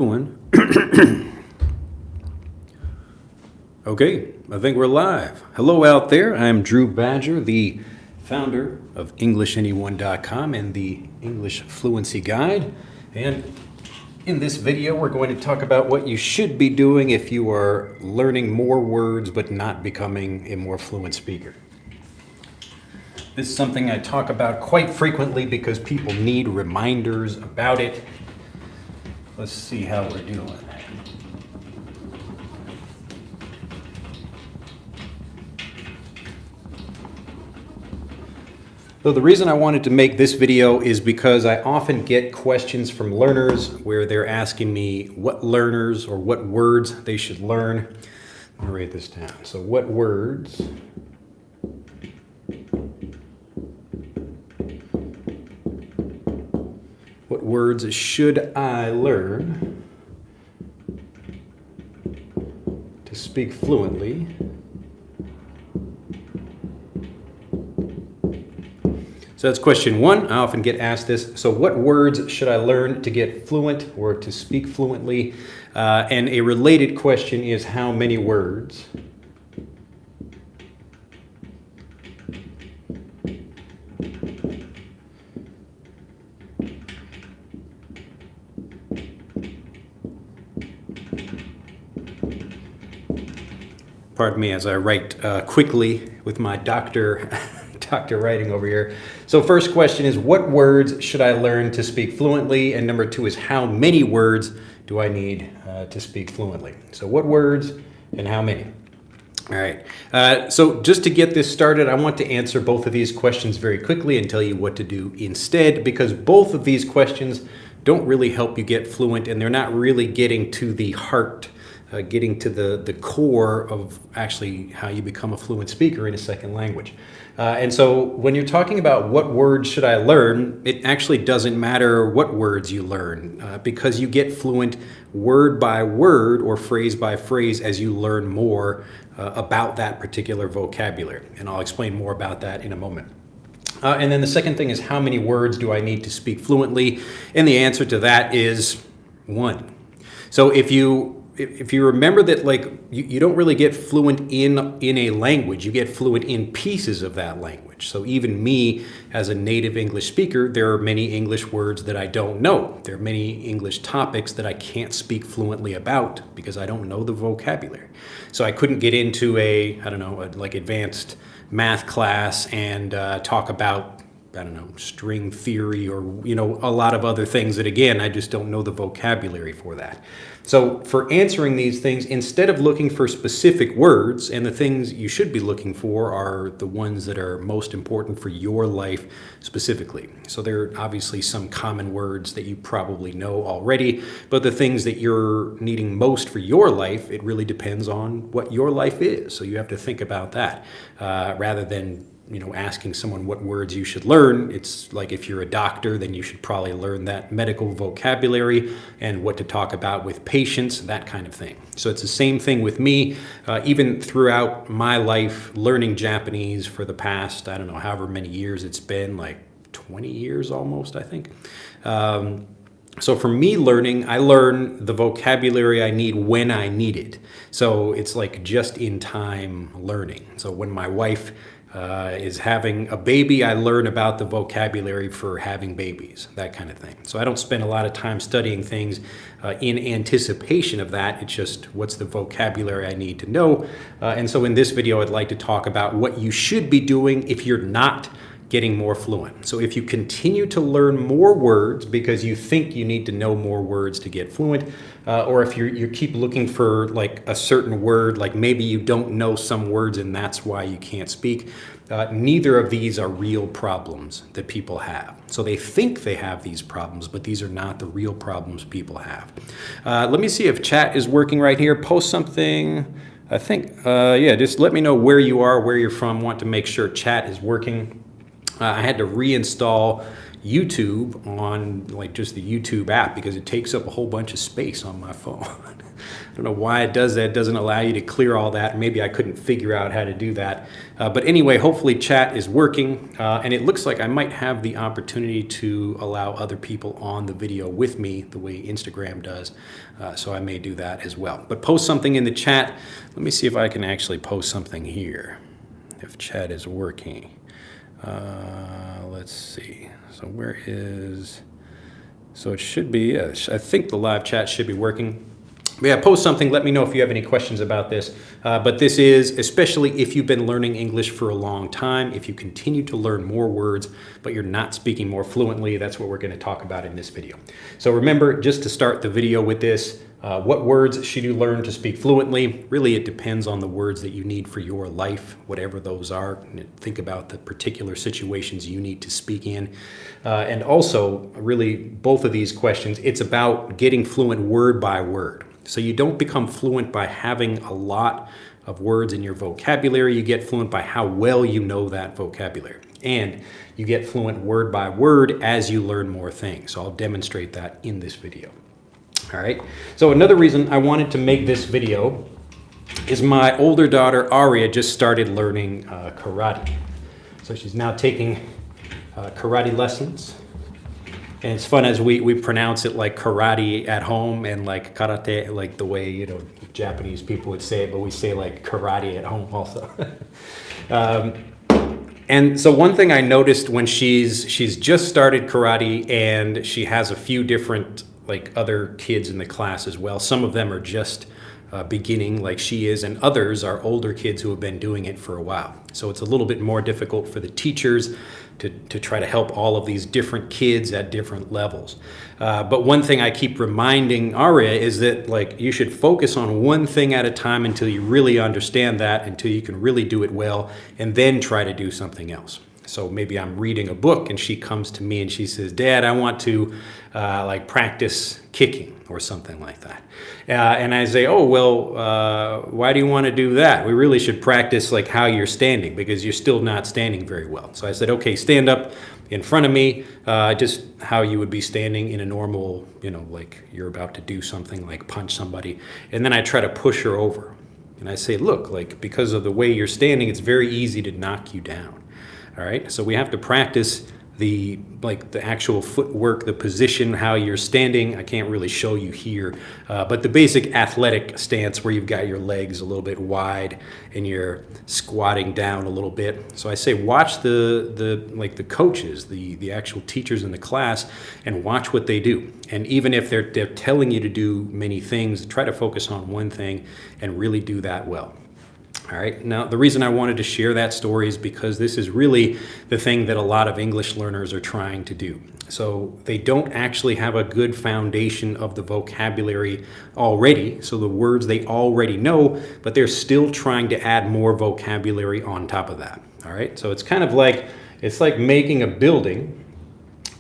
One. Okay, I think we're live. Hello out there. I'm Drew Badger, the founder of EnglishAnyone.com and the English Fluency Guide. And in this video, we're going to talk about what you should be doing if you are learning more words but not becoming a more fluent speaker. This is something I talk about quite frequently because people need reminders about it. Let's see how we're doing. So the reason I wanted to make this video is because I often get questions from learners where they're asking me what learners or what words they should learn. Let me write this down. So what words should I learn to speak fluently? So that's question one. I often get asked this. So what words should I learn to get fluent or to speak fluently? And a related question is how many words pardon me as I write quickly with my doctor writing over here. So first question is what words should I learn to speak fluently? And number two is how many words do I need to speak fluently? So what words and how many? All right. So just to get this started, I want to answer both of these questions very quickly and tell you what to do instead, because both of these questions don't really help you get fluent and they're not really getting to the heart, getting to the core of actually how you become a fluent speaker in a second language. And so when you're talking about what words should I learn, it actually doesn't matter what words you learn because you get fluent word by word or phrase by phrase as you learn more about that particular vocabulary. And I'll explain more about that in a moment. And then the second thing is how many words do I need to speak fluently? And the answer to that is one. So if you remember that, like, you don't really get fluent in a language, you get fluent in pieces of that language. So even me as a native English speaker, there are many English words that I don't know. There are many English topics that I can't speak fluently about because I don't know the vocabulary. So I couldn't get into like advanced math class and talk about string theory or, a lot of other things that, again, I just don't know the vocabulary for that. So for answering these things, instead of looking for specific words, and the things you should be looking for are the ones that are most important for your life specifically. So there are obviously some common words that you probably know already, but the things that you're needing most for your life, it really depends on what your life is. So you have to think about that rather than asking someone what words you should learn. It's like if you're a doctor, then you should probably learn that medical vocabulary and what to talk about with patients, that kind of thing. So it's the same thing with me. Even throughout my life, learning Japanese for the past, however many years it's been, like 20 years almost, I think. So for me learning, I learn the vocabulary I need when I need it. So it's like just in time learning. So when my wife is having a baby, I learn about the vocabulary for having babies, that kind of thing. So I don't spend a lot of time studying things in anticipation of that. It's just what's the vocabulary I need to know. And so in this video, I'd like to talk about what you should be doing if you're not getting more fluent. So if you continue to learn more words because you think you need to know more words to get fluent, or if you keep looking for like a certain word, like maybe you don't know some words and that's why you can't speak, neither of these are real problems that people have. So they think they have these problems, but these are not the real problems people have. Let me see if chat is working right here. Post something. I think, just let me know where you are, where you're from. Want to make sure chat is working. I had to reinstall YouTube on like just the YouTube app because it takes up a whole bunch of space on my phone. I don't know why it does that. It doesn't allow you to clear all that. Maybe I couldn't figure out how to do that. But anyway, hopefully chat is working. And it looks like I might have the opportunity to allow other people on the video with me the way Instagram does. So I may do that as well. But post something in the chat. Let me see if I can actually post something here, if chat is working. Let's see. So where is... So it should be, I think the live chat should be working. But yeah, post something. Let me know if you have any questions about this. But this is, especially if you've been learning English for a long time, if you continue to learn more words, but you're not speaking more fluently, that's what we're going to talk about in this video. So remember, just to start the video with this, what words should you learn to speak fluently? Really, it depends on the words that you need for your life, whatever those are. Think about the particular situations you need to speak in. And also, really, both of these questions, it's about getting fluent word by word. So you don't become fluent by having a lot of words in your vocabulary. You get fluent by how well you know that vocabulary. And you get fluent word by word as you learn more things. So I'll demonstrate that in this video. All right. So another reason I wanted to make this video is my older daughter, Aria, just started learning karate. So she's now taking karate lessons. And it's fun as we pronounce it like karate at home and like karate, like the way, you know, Japanese people would say it, but we say like karate at home also. And so one thing I noticed when she's just started karate and she has a few different like other kids in the class as well. Some of them are just beginning like she is, and others are older kids who have been doing it for a while. So it's a little bit more difficult for the teachers to try to help all of these different kids at different levels. But one thing I keep reminding Aria is that like you should focus on one thing at a time until you really understand that, until you can really do it well, and then try to do something else. So maybe I'm reading a book and she comes to me and she says, "Dad, I want to like practice kicking," or something like that. And I say, "Oh, well, why do you want to do that? We really should practice like how you're standing because you're still not standing very well." So I said, "Okay, stand up in front of me, just how you would be standing in a normal, you know, like you're about to do something like punch somebody." And then I try to push her over. And I say, "Look, like because of the way you're standing, it's very easy to knock you down." All right, so we have to practice the actual footwork, the position, how you're standing. I can't really show you here, but the basic athletic stance where you've got your legs a little bit wide and you're squatting down a little bit. So I say watch the coaches, the actual teachers in the class, and watch what they do. And even if they're telling you to do many things, try to focus on one thing and really do that well. All right, now the reason I wanted to share that story is because this is really the thing that a lot of English learners are trying to do. So they don't actually have a good foundation of the vocabulary already, so the words they already know, but they're still trying to add more vocabulary on top of that. All right, so it's kind of like, it's like making a building,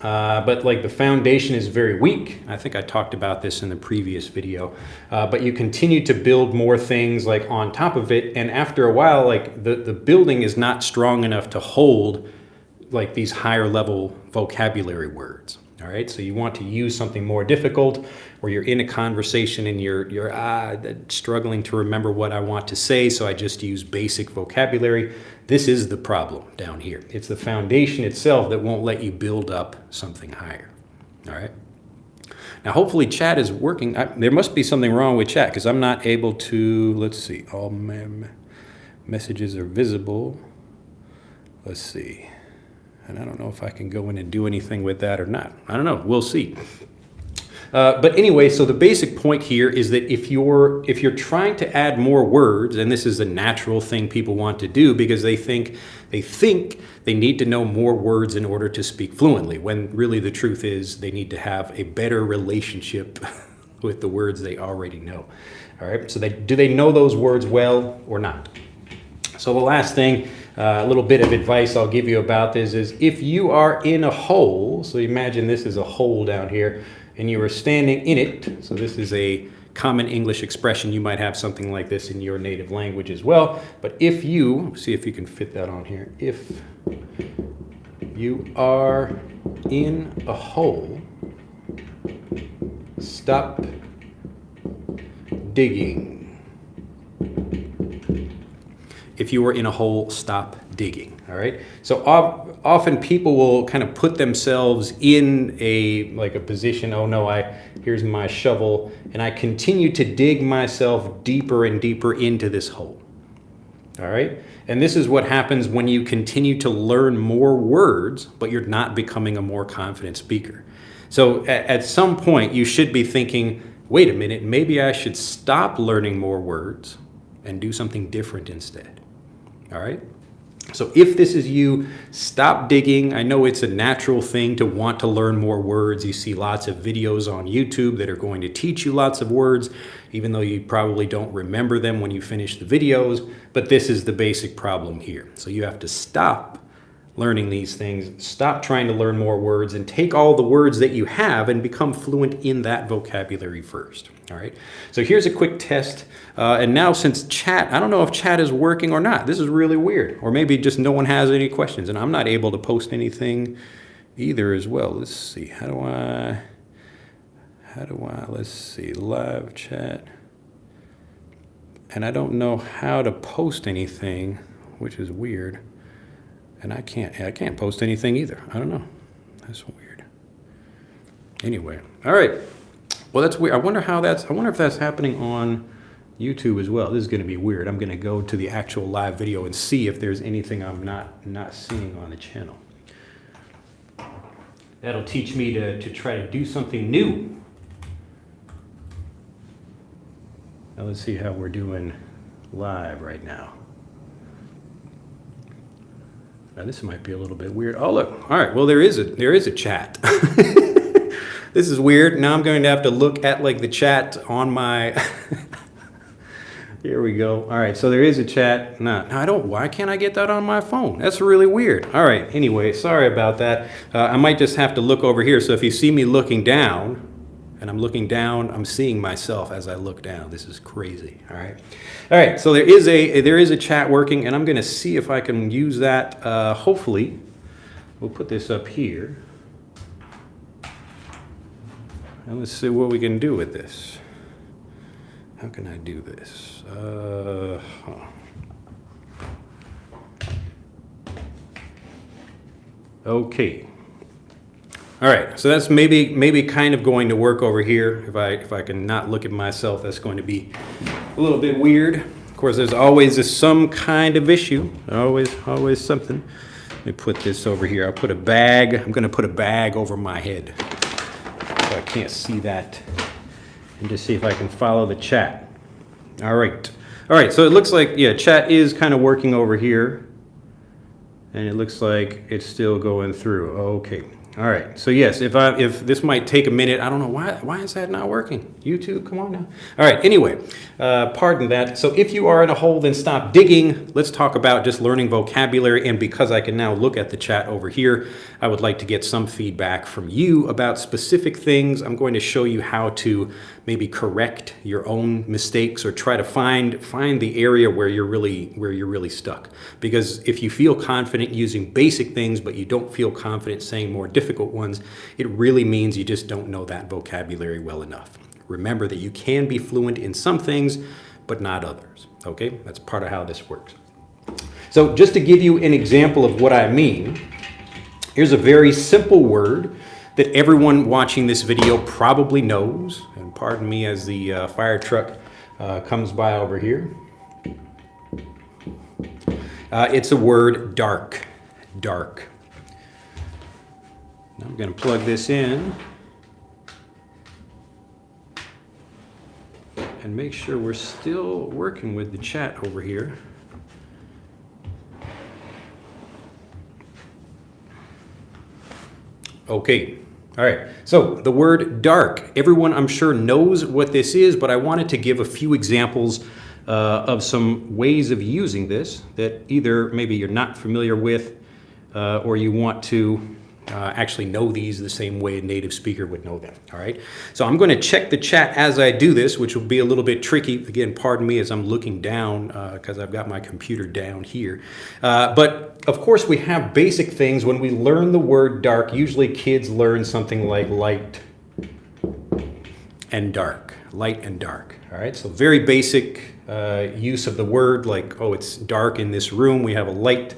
but like the foundation is very weak. I think I talked about this in the previous video, but you continue to build more things like on top of it, and after a while, like the building is not strong enough to hold like these higher level vocabulary words. All right, so you want to use something more difficult, where you're in a conversation and you're struggling to remember what I want to say, so I just use basic vocabulary. This is the problem down here. It's the foundation itself that won't let you build up something higher. All right. Now, hopefully chat is working. There must be something wrong with chat because I'm not able to, let's see, all messages are visible. Let's see. And I don't know if I can go in and do anything with that or not. I don't know. We'll see. But anyway, so the basic point here is that if you're trying to add more words, and this is a natural thing people want to do because they think they need to know more words in order to speak fluently, when really the truth is they need to have a better relationship with the words they already know. All right, so do they know those words well or not? So the last thing, a little bit of advice I'll give you about this is if you are in a hole, so imagine this is a hole down here, and you are standing in it, so this is a common English expression. You might have something like this in your native language as well, but if you, see if you can fit that on here, if you are in a hole, stop digging. If you were in a hole, stop digging. All right. So often people will kind of put themselves in a position. Oh no, here's my shovel, and I continue to dig myself deeper and deeper into this hole. All right. And this is what happens when you continue to learn more words, but you're not becoming a more confident speaker. So at some point, you should be thinking, wait a minute, maybe I should stop learning more words and do something different instead. All right. So if this is you, stop digging. I know it's a natural thing to want to learn more words. You see lots of videos on YouTube that are going to teach you lots of words, even though you probably don't remember them when you finish the videos. But this is the basic problem here. So you have to stop learning these things, stop trying to learn more words, and take all the words that you have and become fluent in that vocabulary first. All right. So here's a quick test. And now since chat, I don't know if chat is working or not. This is really weird. Or maybe just no one has any questions and I'm not able to post anything either as well. Let's see. How do I, let's see, live chat. And I don't know how to post anything, which is weird. And I can't post anything either. I don't know. That's weird. Anyway, all right. Well, that's weird. I wonder if that's happening on YouTube as well. This is going to be weird. I'm going to go to the actual live video and see if there's anything I'm not seeing on the channel. That'll teach me to try to do something new. Now let's see how we're doing live right now. Now this might be a little bit weird. Oh look, all right, well there is a chat. This is weird. Now I'm going to have to look at the chat on my, here we go. All right, so there is a chat. No, why can't I get that on my phone? That's really weird. All right, anyway, sorry about that. I might just have to look over here. So if you see me looking down, and I'm looking down, I'm seeing myself as I look down. This is crazy, all right, so there is a chat working, and I'm gonna see if I can use that. Hopefully, we'll put this up here. And let's see what we can do with this. How can I do this? Okay. All right, so that's maybe kind of going to work over here. If I can not look at myself, that's going to be a little bit weird. Of course, there's always some kind of issue. Always something. Let me put this over here. I'm going to put a bag over my head so I can't see that. And just see if I can follow the chat. All right. So it looks like, yeah, chat is kind of working over here. And it looks like it's still going through. Okay. All right, so yes, if this might take a minute, I don't know why is that not working? YouTube, come on now. All right, anyway, pardon that. So if you are in a hole, then stop digging. Let's talk about just learning vocabulary. And because I can now look at the chat over here, I would like to get some feedback from you about specific things. I'm going to show you how to maybe correct your own mistakes or try to find the area where you're really stuck. Because if you feel confident using basic things, but you don't feel confident saying more difficult ones, it really means you just don't know that vocabulary well enough. Remember that you can be fluent in some things, but not others. Okay, that's part of how this works. So just to give you an example of what I mean, here's a very simple word that everyone watching this video probably knows. And pardon me as the fire truck comes by over here. It's a word, dark. Dark. Now I'm going to plug this in and make sure we're still working with the chat over here. Okay. All right, so the word dark. Everyone, I'm sure, knows what this is, but I wanted to give a few examples of some ways of using this that either maybe you're not familiar with or you want to actually know these the same way a native speaker would know them. All right, so I'm going to check the chat as I do this, which will be a little bit tricky. Again, pardon me as I'm looking down because I've got my computer down here. But of course, we have basic things. When we learn the word dark, usually kids learn something like light and dark. light and dark. All right, so very basic use of the word, like, oh, it's dark in this room. We have a light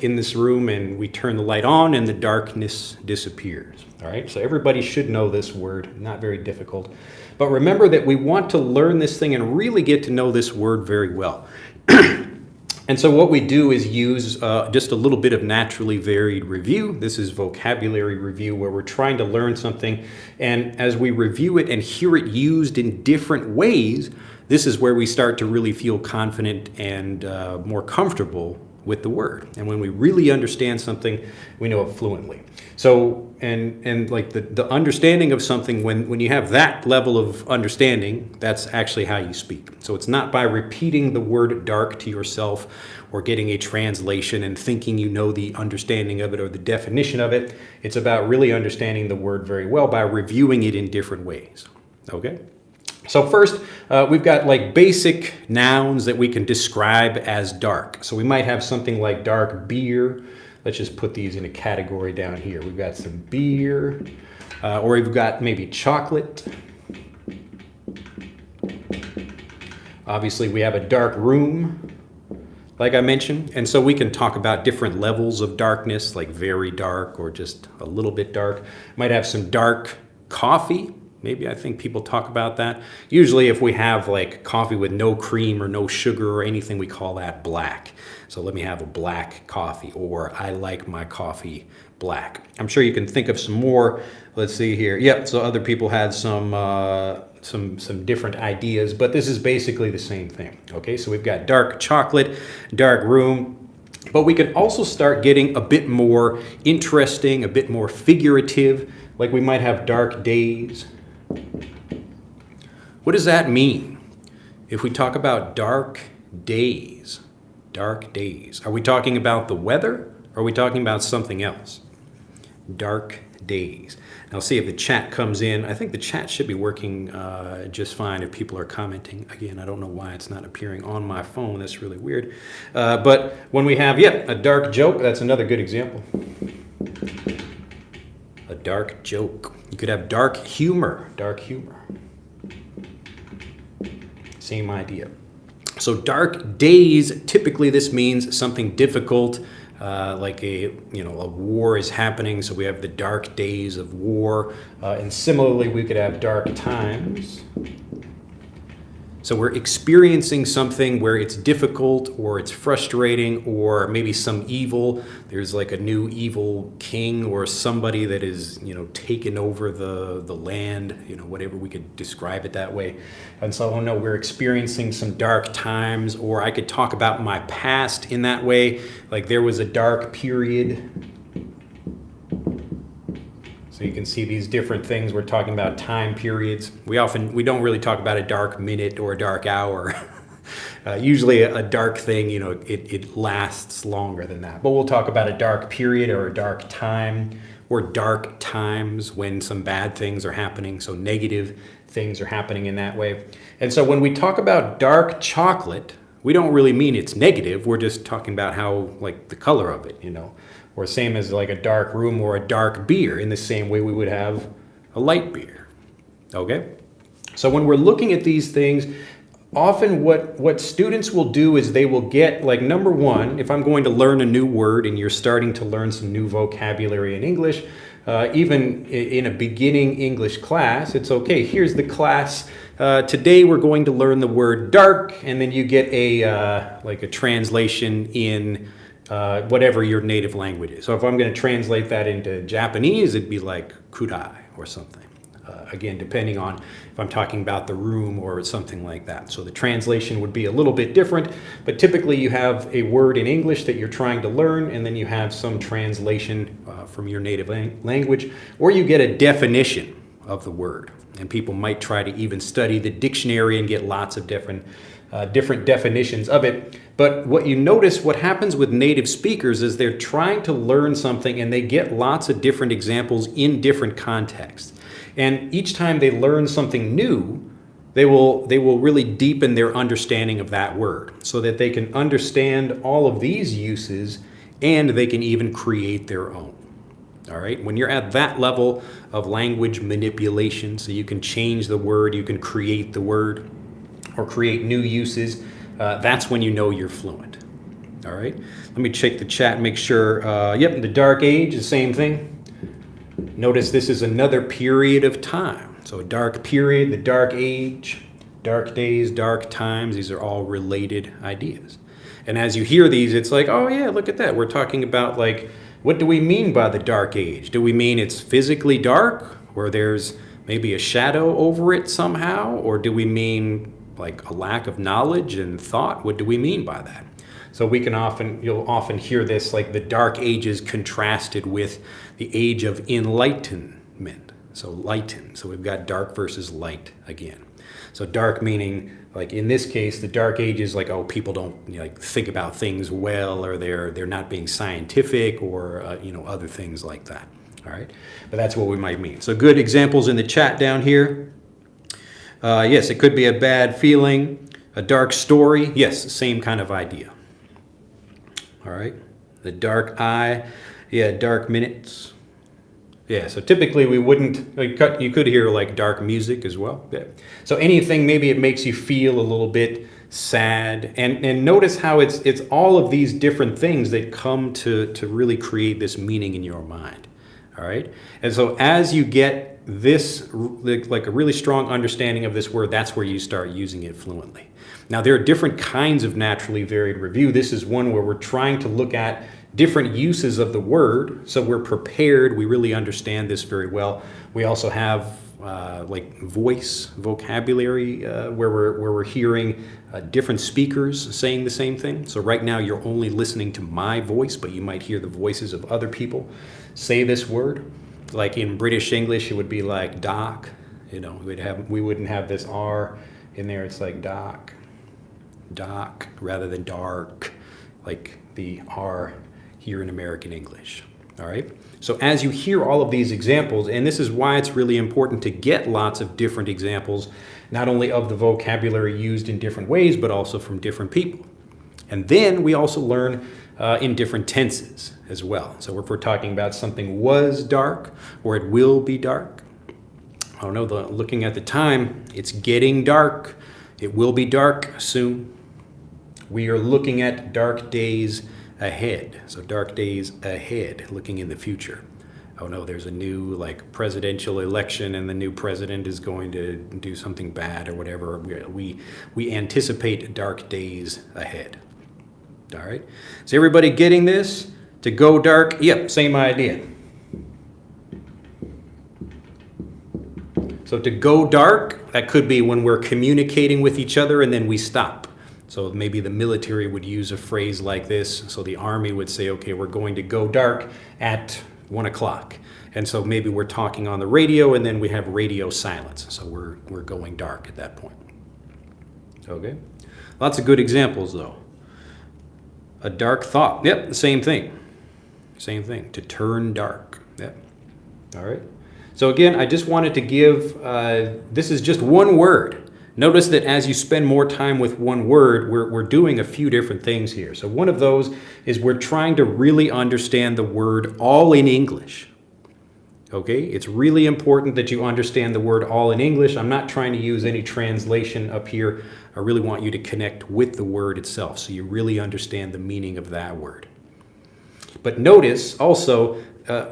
in this room, and we turn the light on and the darkness disappears. All right, so everybody should know this word, not very difficult. But remember that we want to learn this thing and really get to know this word very well. And so what we do is use just a little bit of naturally varied review. This is vocabulary review, where we're trying to learn something. And as we review it and hear it used in different ways, this is where we start to really feel confident and more comfortable with the word. And when we really understand something, we know it fluently. So, and like the understanding of something, when you have that level of understanding, that's actually how you speak. So it's not by repeating the word dark to yourself or getting a translation and thinking you know the understanding of it or the definition of it. It's about really understanding the word very well by reviewing it in different ways. Okay? So first, we've got like basic nouns that we can describe as dark. So we might have something like dark beer. Let's just put these in a category down here. We've got some beer, or we've got maybe chocolate. Obviously, we have a dark room, like I mentioned. And so we can talk about different levels of darkness, like very dark or just a little bit dark. Might have some dark coffee. Maybe I think people talk about that. Usually if we have like coffee with no cream or no sugar or anything, we call that black. So let me have a black coffee, or I like my coffee black. I'm sure you can think of some more. Let's see here. Yep, so other people had some different ideas, but this is basically the same thing. Okay, so we've got dark chocolate, dark room, but we can also start getting a bit more interesting, a bit more figurative, like we might have dark days. What does that mean? If we talk about dark days, are we talking about the weather, or are we talking about something else? Dark days. Now see if the chat comes in. I think the chat should be working just fine if people are commenting. Again, I don't know why it's not appearing on my phone. That's really weird. But when we have, a dark joke, that's another good example. A dark joke. You could have dark humor. Same idea. So dark days, typically this means something difficult, like a war is happening, so we have the dark days of war. And similarly, we could have dark times. So we're experiencing something where it's difficult or it's frustrating or maybe some evil. There's like a new evil king or somebody that is, taken over the land, whatever we could describe it that way. And so, we're experiencing some dark times, or I could talk about my past in that way. Like there was a dark period. So you can see these different things. We're talking about time periods. We don't really talk about a dark minute or a dark hour. Usually a dark thing, it lasts longer than that. But we'll talk about a dark period or a dark time or dark times when some bad things are happening. So negative things are happening in that way. And so when we talk about dark chocolate, we don't really mean it's negative. We're just talking about how, like, the color of it, Or same as like a dark room or a dark beer, in the same way we would have a light beer. Okay? So when we're looking at these things, often what students will do is they will get, like, number one, if I'm going to learn a new word and you're starting to learn some new vocabulary in English, even in a beginning English class, it's okay. Here's the class. Today we're going to learn the word dark, and then you get a translation in whatever your native language is. So if I'm going to translate that into Japanese, it'd be like kudai or something. Again, depending on if I'm talking about the room or something like that. So the translation would be a little bit different, but typically you have a word in English that you're trying to learn, and then you have some translation from your native language, or you get a definition of the word. And people might try to even study the dictionary and get lots of different definitions of it. But what you notice, what happens with native speakers is they're trying to learn something and they get lots of different examples in different contexts. And each time they learn something new, they will really deepen their understanding of that word so that they can understand all of these uses, and they can even create their own. All right, when you're at that level of language manipulation, so you can change the word, you can create the word, or create new uses, that's when you know you're fluent. All right, let me check the chat and make sure. Yep, the dark age, the same thing. Notice this is another period of time. So a dark period, the dark age, dark days, dark times, these are all related ideas. And as you hear these, it's like, oh yeah, look at that. We're talking about like, what do we mean by the dark age? Do we mean it's physically dark, or there's maybe a shadow over it somehow? Or do we mean like a lack of knowledge and thought? What do we mean by that? So you'll often hear this, like the dark ages contrasted with the age of enlightenment. So lighten. So we've got dark versus light again. So dark meaning, like in this case, the dark ages, like, oh, people don't like think about things well, or they're not being scientific, or other things like that. All right, but that's what we might mean. So good examples in the chat down here. Yes, it could be a bad feeling, a dark story. Yes, same kind of idea. All right, the dark eye, yeah, dark minutes. Yeah, so typically we wouldn't, you could hear like dark music as well. Yeah. So anything, maybe it makes you feel a little bit sad. And notice how it's all of these different things that come to really create this meaning in your mind. All right. And so as you get this, like a really strong understanding of this word, that's where you start using it fluently. Now, there are different kinds of naturally varied review. This is one where we're trying to look at different uses of the word, so we're prepared. We really understand this very well. We also have like voice vocabulary where we're hearing different speakers saying the same thing. So right now you're only listening to my voice, but you might hear the voices of other people say this word. Like in British English, it would be like doc. We wouldn't have this R in there. It's like doc rather than dark, like the R here in American English. All right. So as you hear all of these examples, and this is why it's really important to get lots of different examples, not only of the vocabulary used in different ways, but also from different people. And then we also learn in different tenses as well. So if we're talking about something was dark, or it will be dark, I don't know, looking at the time, it's getting dark. It will be dark soon. We are looking at dark days ahead. So dark days ahead, looking in the future. Oh no, there's a new presidential election and the new president is going to do something bad or whatever. We anticipate dark days ahead. All right. Is everybody getting this? To go dark? Yep, same idea. So to go dark, that could be when we're communicating with each other and then we stop. So maybe the military would use a phrase like this. So the army would say, okay, we're going to go dark at 1 o'clock. And so maybe we're talking on the radio and then we have radio silence. So we're going dark at that point. Okay. Lots of good examples though. A dark thought. Yep, the same thing. Same thing. To turn dark. Yep. All right. So again, I just wanted to give, this is just one word. Notice that as you spend more time with one word, we're doing a few different things here. So one of those is we're trying to really understand the word all in English. Okay, it's really important that you understand the word all in English. I'm not trying to use any translation up here. I really want you to connect with the word itself so you really understand the meaning of that word. But notice also,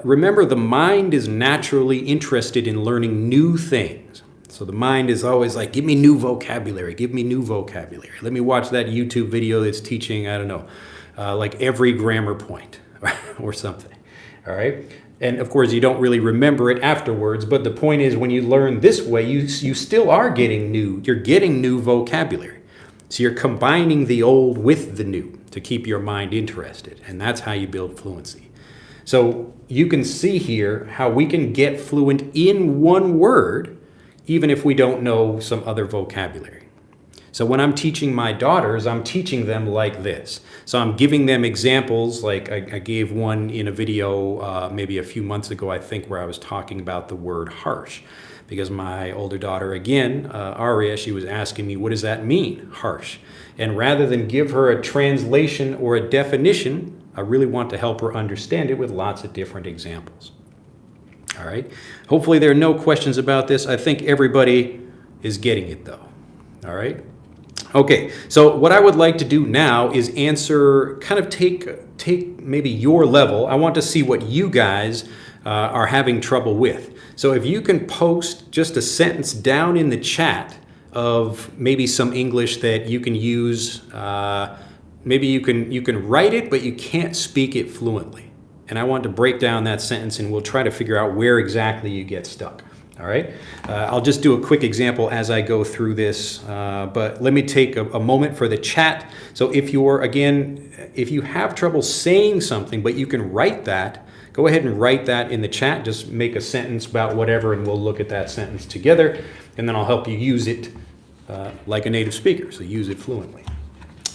remember the mind is naturally interested in learning new things. So the mind is always like, give me new vocabulary, give me new vocabulary. Let me watch that YouTube video that's teaching, I don't know, like every grammar point or something, all right? And of course, you don't really remember it afterwards, but the point is when you learn this way, you still are getting you're getting new vocabulary. So you're combining the old with the new to keep your mind interested, and that's how you build fluency. So you can see here how we can get fluent in one word, even if we don't know some other vocabulary. So when I'm teaching my daughters, I'm teaching them like this. So I'm giving them examples, like I gave one in a video maybe a few months ago, I think, where I was talking about the word harsh. Because my older daughter, again, Aria, she was asking me, what does that mean, harsh? And rather than give her a translation or a definition, I really want to help her understand it with lots of different examples. All right. Hopefully there are no questions about this. I think everybody is getting it though. All right. Okay. So what I would like to do now is answer, kind of take maybe your level. I want to see what you guys are having trouble with. So if you can post just a sentence down in the chat of maybe some English that you can use, maybe you can write it, but you can't speak it fluently. And I want to break down that sentence and we'll try to figure out where exactly you get stuck. All right. I'll just do a quick example as I go through this, but let me take a moment for the chat. So if you have trouble saying something, but you can write that, go ahead and write that in the chat. Just make a sentence about whatever and we'll look at that sentence together. And then I'll help you use it like a native speaker, so use it fluently.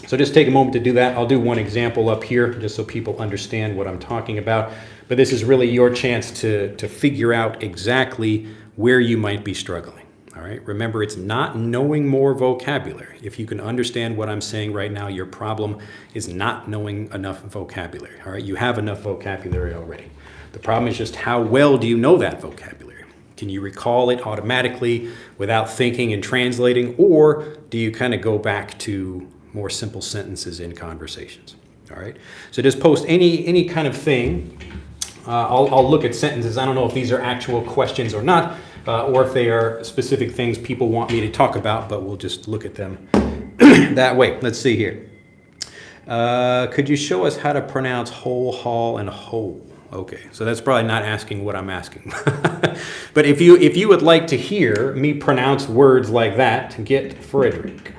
So just take a moment to do that. I'll do one example up here just so people understand what I'm talking about. But this is really your chance to figure out exactly where you might be struggling. All right. Remember, it's not knowing more vocabulary. If you can understand what I'm saying right now, your problem is not knowing enough vocabulary. All right. You have enough vocabulary already. The problem is just how well do you know that vocabulary? Can you recall it automatically without thinking and translating? Or do you kind of go back to more simple sentences in conversations? All right. So just post any kind of thing. I'll look at sentences. I don't know if these are actual questions or not, or if they are specific things people want me to talk about, but we'll just look at them that way. Let's see here. Could you show us how to pronounce whole, hall, and whole? Okay, so that's probably not asking what I'm asking. But if you would like to hear me pronounce words like that, get Frederick.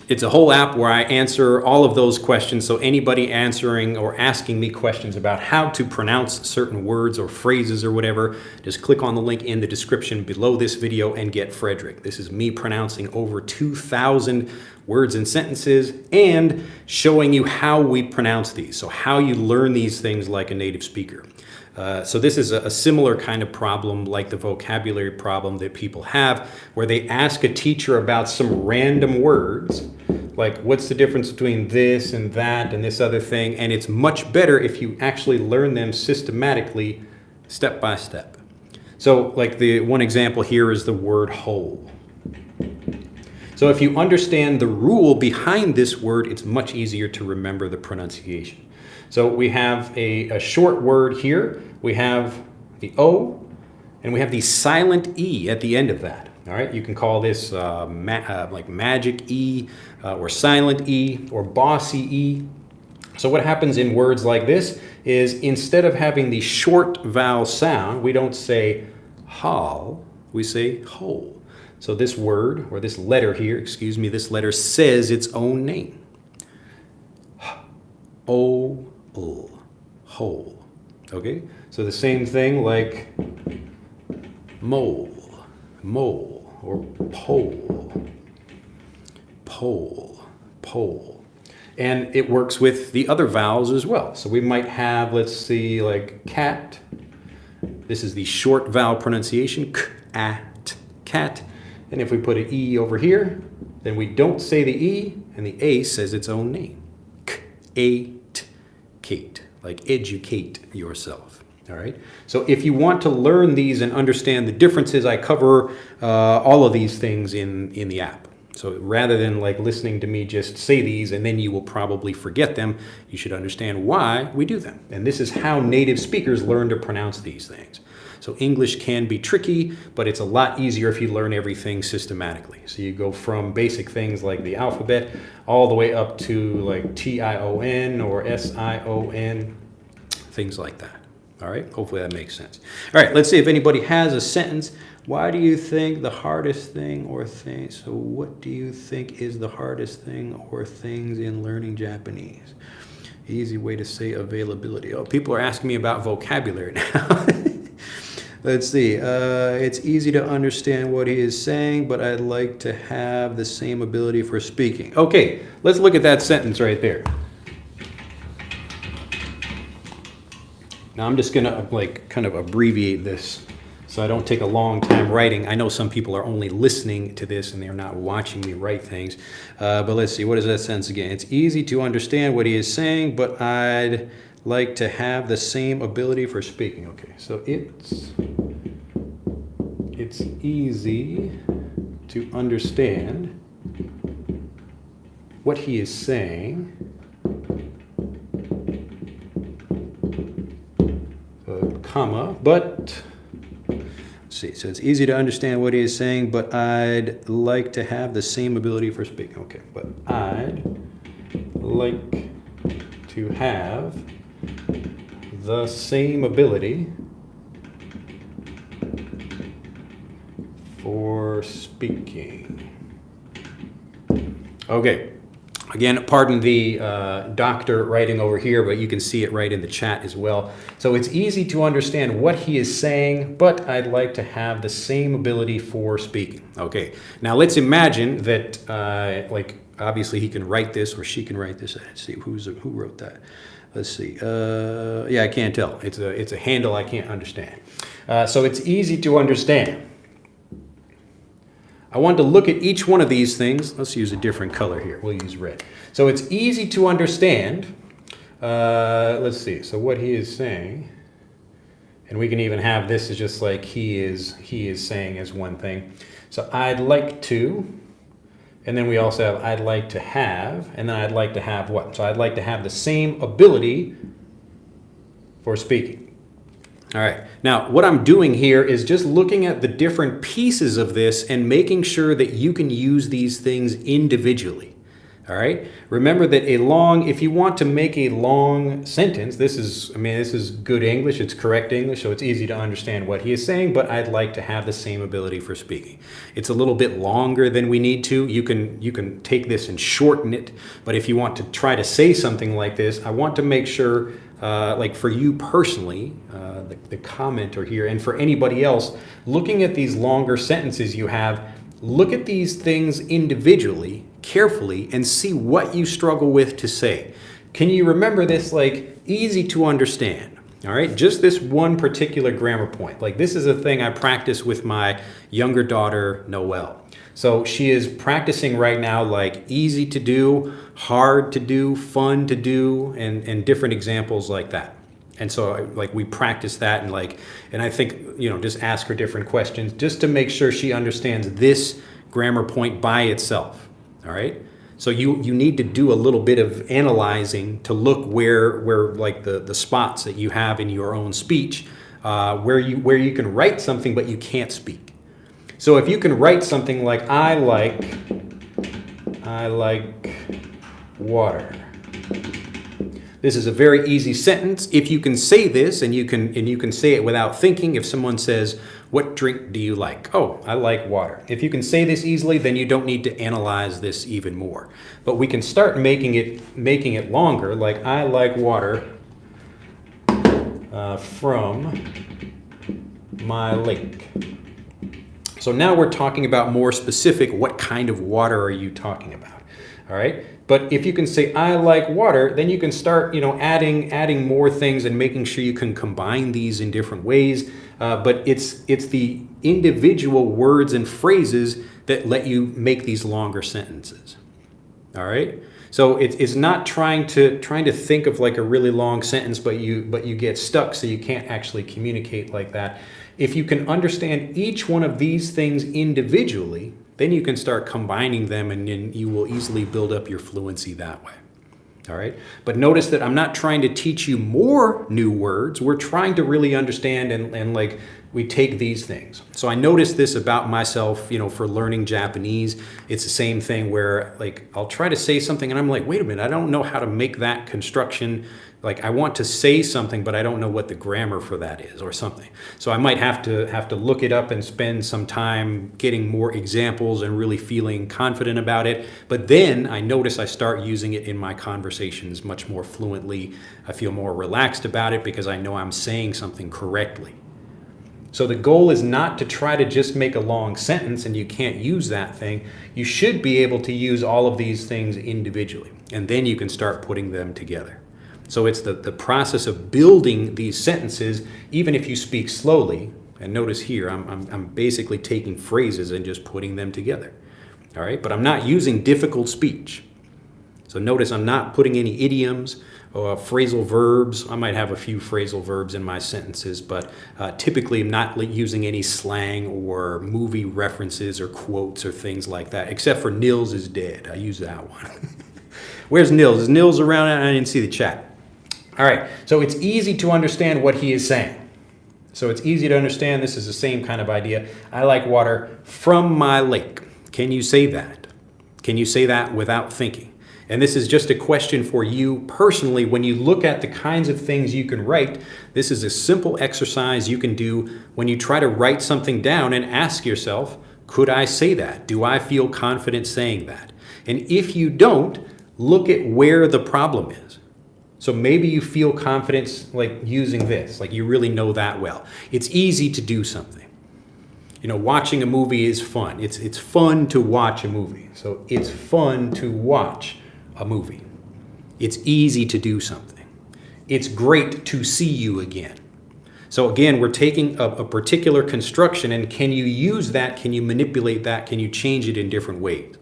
It's a whole app where I answer all of those questions. So anybody answering or asking me questions about how to pronounce certain words or phrases or whatever, just click on the link in the description below this video and get Frederick. This is me pronouncing over 2,000 words and sentences and showing you how we pronounce these. So how you learn these things like a native speaker. So this is a similar kind of problem like the vocabulary problem that people have, where they ask a teacher about some random words, like what's the difference between this and that and this other thing, and it's much better if you actually learn them systematically, step by step. So like the one example here is the word whole. So if you understand the rule behind this word, it's much easier to remember the pronunciation. So we have a short word here. We have the O, and we have the silent E at the end of that. All right, you can call this like magic E or silent E or bossy E. So what happens in words like this is instead of having the short vowel sound, we don't say hall, we say whole. So this word, or this letter here, excuse me, this letter says its own name. Whole. Okay? So the same thing like mole, or pole. And it works with the other vowels as well. So we might have, let's see, like cat. This is the short vowel pronunciation, cat. And if we put an E over here, then we don't say the E, and the A says its own name. Kate, like educate yourself. All right. So if you want to learn these and understand the differences, I cover all of these things in the app. So rather than like listening to me just say these and then you will probably forget them, you should understand why we do them. And this is how native speakers learn to pronounce these things. So English can be tricky, but it's a lot easier if you learn everything systematically. So you go from basic things like the alphabet all the way up to like T-I-O-N or S-I-O-N, things like that. All right, hopefully that makes sense. All right, let's see if anybody has a sentence. Why do you think the hardest thing or thing? So what do you think is the hardest thing or things in learning Japanese? Easy way to say availability. Oh, people are asking me about vocabulary now. Let's see. It's easy to understand what he is saying, but I'd like to have the same ability for speaking. Okay, let's look at that sentence right there. Now I'm just going to like kind of abbreviate this so I don't take a long time writing. I know some people are only listening to this and they're not watching me write things. But let's see, what is that sentence again? It's easy to understand what he is saying, but I'd like to have the same ability for speaking. Okay, so it's easy to understand what he is saying, comma, but, let's see, so it's easy to understand what he is saying, but I'd like to have the same ability for speaking. Okay, but I'd like to have the same ability for speaking. Okay. Again, pardon the doctor writing over here, but you can see it right in the chat as well. So it's easy to understand what he is saying, but I'd like to have the same ability for speaking. Okay, now let's imagine that, like, obviously he can write this, or she can write this. Let's see, who wrote that? Let's see. Yeah, I can't tell. It's a handle I can't understand. So it's easy to understand. I want to look at each one of these things. Let's use a different color here. We'll use red. So it's easy to understand. Let's see. So what he is saying, and we can even have this as just like he is saying as one thing. So I'd like to, and then we also have I'd like to have, and then I'd like to have what? So I'd like to have the same ability for speaking. All right, now what I'm doing here is just looking at the different pieces of this and making sure that you can use these things individually. All right, remember that if you want to make a long sentence, this is good English, it's correct English, so it's easy to understand what he is saying, but I'd like to have the same ability for speaking. It's a little bit longer than we need to. You can take this and shorten it, but if you want to try to say something like this, I want to make sure, like for you personally, the commenter here, and for anybody else, looking at these longer sentences you have, look at these things individually, carefully, and see what you struggle with to say. Can you remember this, like, easy to understand? All right, just this one particular grammar point. Like, this is a thing I practice with my younger daughter, Noelle. So she is practicing right now, like, easy to do, hard to do, fun to do, and different examples like that. And so, like, we practice that, and I think, just ask her different questions just to make sure she understands this grammar point by itself. All right. So you need to do a little bit of analyzing to look where like the spots that you have in your own speech, where you can write something but you can't speak. So if you can write something like I like water. This is a very easy sentence. If you can say this and you can say it without thinking, if someone says, "What drink do you like?" "Oh, I like water." If you can say this easily, then you don't need to analyze this even more. But we can start making it longer, like I like water from my lake. So now we're talking about more specific, what kind of water are you talking about? All right. But if you can say I like water, then you can start, adding more things and making sure you can combine these in different ways. But it's the individual words and phrases that let you make these longer sentences. All right. So it's not trying to think of like a really long sentence, but you get stuck, so you can't actually communicate like that. If you can understand each one of these things individually, then you can start combining them, and you will easily build up your fluency that way. All right. But notice that I'm not trying to teach you more new words. We're trying to really understand and like we take these things. So I noticed this about myself, for learning Japanese. It's the same thing where like I'll try to say something and I'm like, wait a minute, I don't know how to make that construction. Like I want to say something, but I don't know what the grammar for that is or something. So I might have to look it up and spend some time getting more examples and really feeling confident about it. But then I notice I start using it in my conversations much more fluently. I feel more relaxed about it because I know I'm saying something correctly. So the goal is not to try to just make a long sentence and you can't use that thing. You should be able to use all of these things individually, and then you can start putting them together. So it's the process of building these sentences, even if you speak slowly. And notice here, I'm basically taking phrases and just putting them together. All right, but I'm not using difficult speech. So notice I'm not putting any idioms Phrasal verbs, I might have a few phrasal verbs in my sentences, but typically I'm not using any slang or movie references or quotes or things like that, except for Nils is dead. I use that one. Where's Nils? Is Nils around? I didn't see the chat. All right, so it's easy to understand what he is saying. So it's easy to understand. This is the same kind of idea. I like water from my lake. Can you say that? Can you say that without thinking? And this is just a question for you personally. When you look at the kinds of things you can write, this is a simple exercise you can do when you try to write something down and ask yourself, could I say that? Do I feel confident saying that? And if you don't, look at where the problem is. So maybe you feel confidence like using this, like you really know that well. It's easy to do something. You know, watching a movie is fun. It's fun to watch a movie. So it's fun to watch a movie. It's easy to do something. It's great to see you again. So again, we're taking a particular construction, and can you use that? Can you manipulate that? Can you change it in different ways?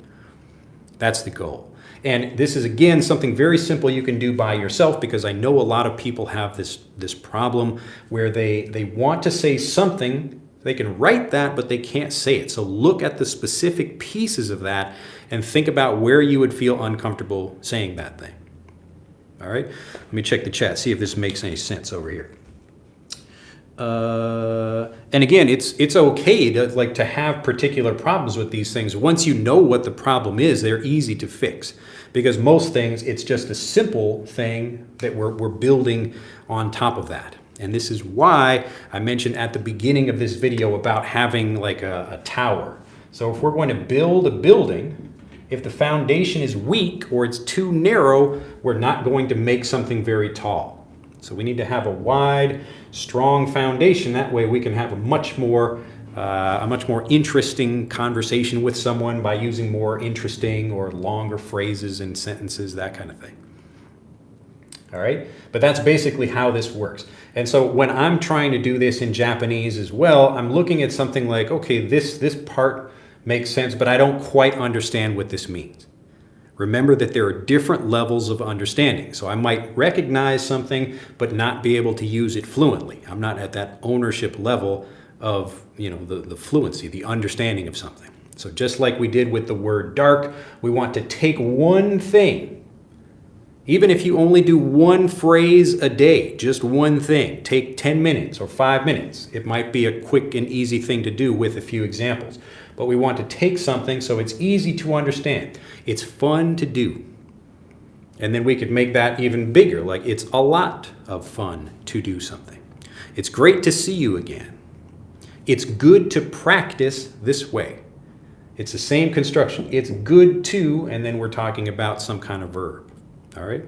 That's the goal. And this is, again, something very simple you can do by yourself, because I know a lot of people have this problem where they want to say something. They can write that, but they can't say it. So look at the specific pieces of that and think about where you would feel uncomfortable saying that thing. All right? Let me check the chat, see if this makes any sense over here. And again, it's okay to have particular problems with these things. Once you know what the problem is, they're easy to fix. Because most things, it's just a simple thing that we're building on top of that. And this is why I mentioned at the beginning of this video about having like a tower. So if we're going to build a building, if the foundation is weak or it's too narrow, we're not going to make something very tall. So we need to have a wide, strong foundation. That way we can have a much more interesting conversation with someone by using more interesting or longer phrases and sentences, that kind of thing. All right, but that's basically how this works. And so when I'm trying to do this in Japanese as well, I'm looking at something like, okay, this part makes sense, but I don't quite understand what this means. Remember that there are different levels of understanding. So I might recognize something, but not be able to use it fluently. I'm not at that ownership level of, the fluency, the understanding of something. So just like we did with the word dark, we want to take one thing. Even if you only do one phrase a day, just one thing, take 10 minutes or 5 minutes. It might be a quick and easy thing to do with a few examples. But we want to take something so it's easy to understand. It's fun to do. And then we could make that even bigger, like it's a lot of fun to do something. It's great to see you again. It's good to practice this way. It's the same construction. It's good to, and then we're talking about some kind of verb. All right?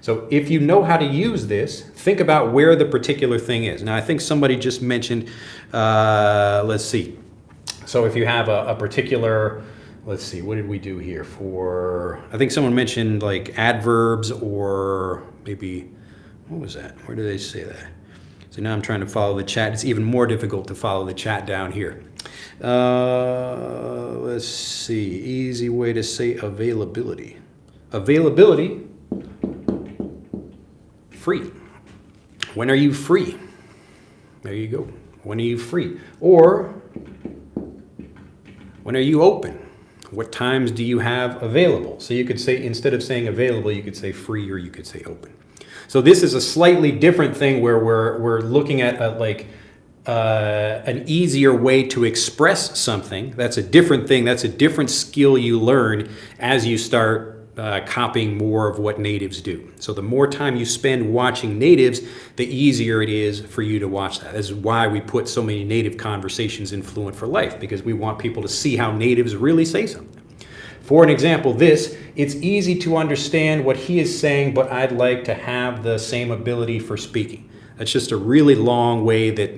So if you know how to use this, think about where the particular thing is. Now, I think somebody just mentioned, let's see. So if you have a particular, let's see, what did we do here for, I think someone mentioned like adverbs or maybe, what was that? Where did they say that? So now I'm trying to follow the chat. It's even more difficult to follow the chat down here. Let's see, easy way to say availability. Availability, free. When are you free? There you go. When are you free? Or when are you open? What times do you have available? So you could say, instead of saying available, you could say free or you could say open. So this is a slightly different thing where we're looking at an easier way to express something. That's a different thing. That's a different skill you learn as you start copying more of what natives do. So the more time you spend watching natives, the easier it is for you to watch that. This is why we put so many native conversations in Fluent for Life, because we want people to see how natives really say something. For an example, it's easy to understand what he is saying, but I'd like to have the same ability for speaking. That's just a really long way that,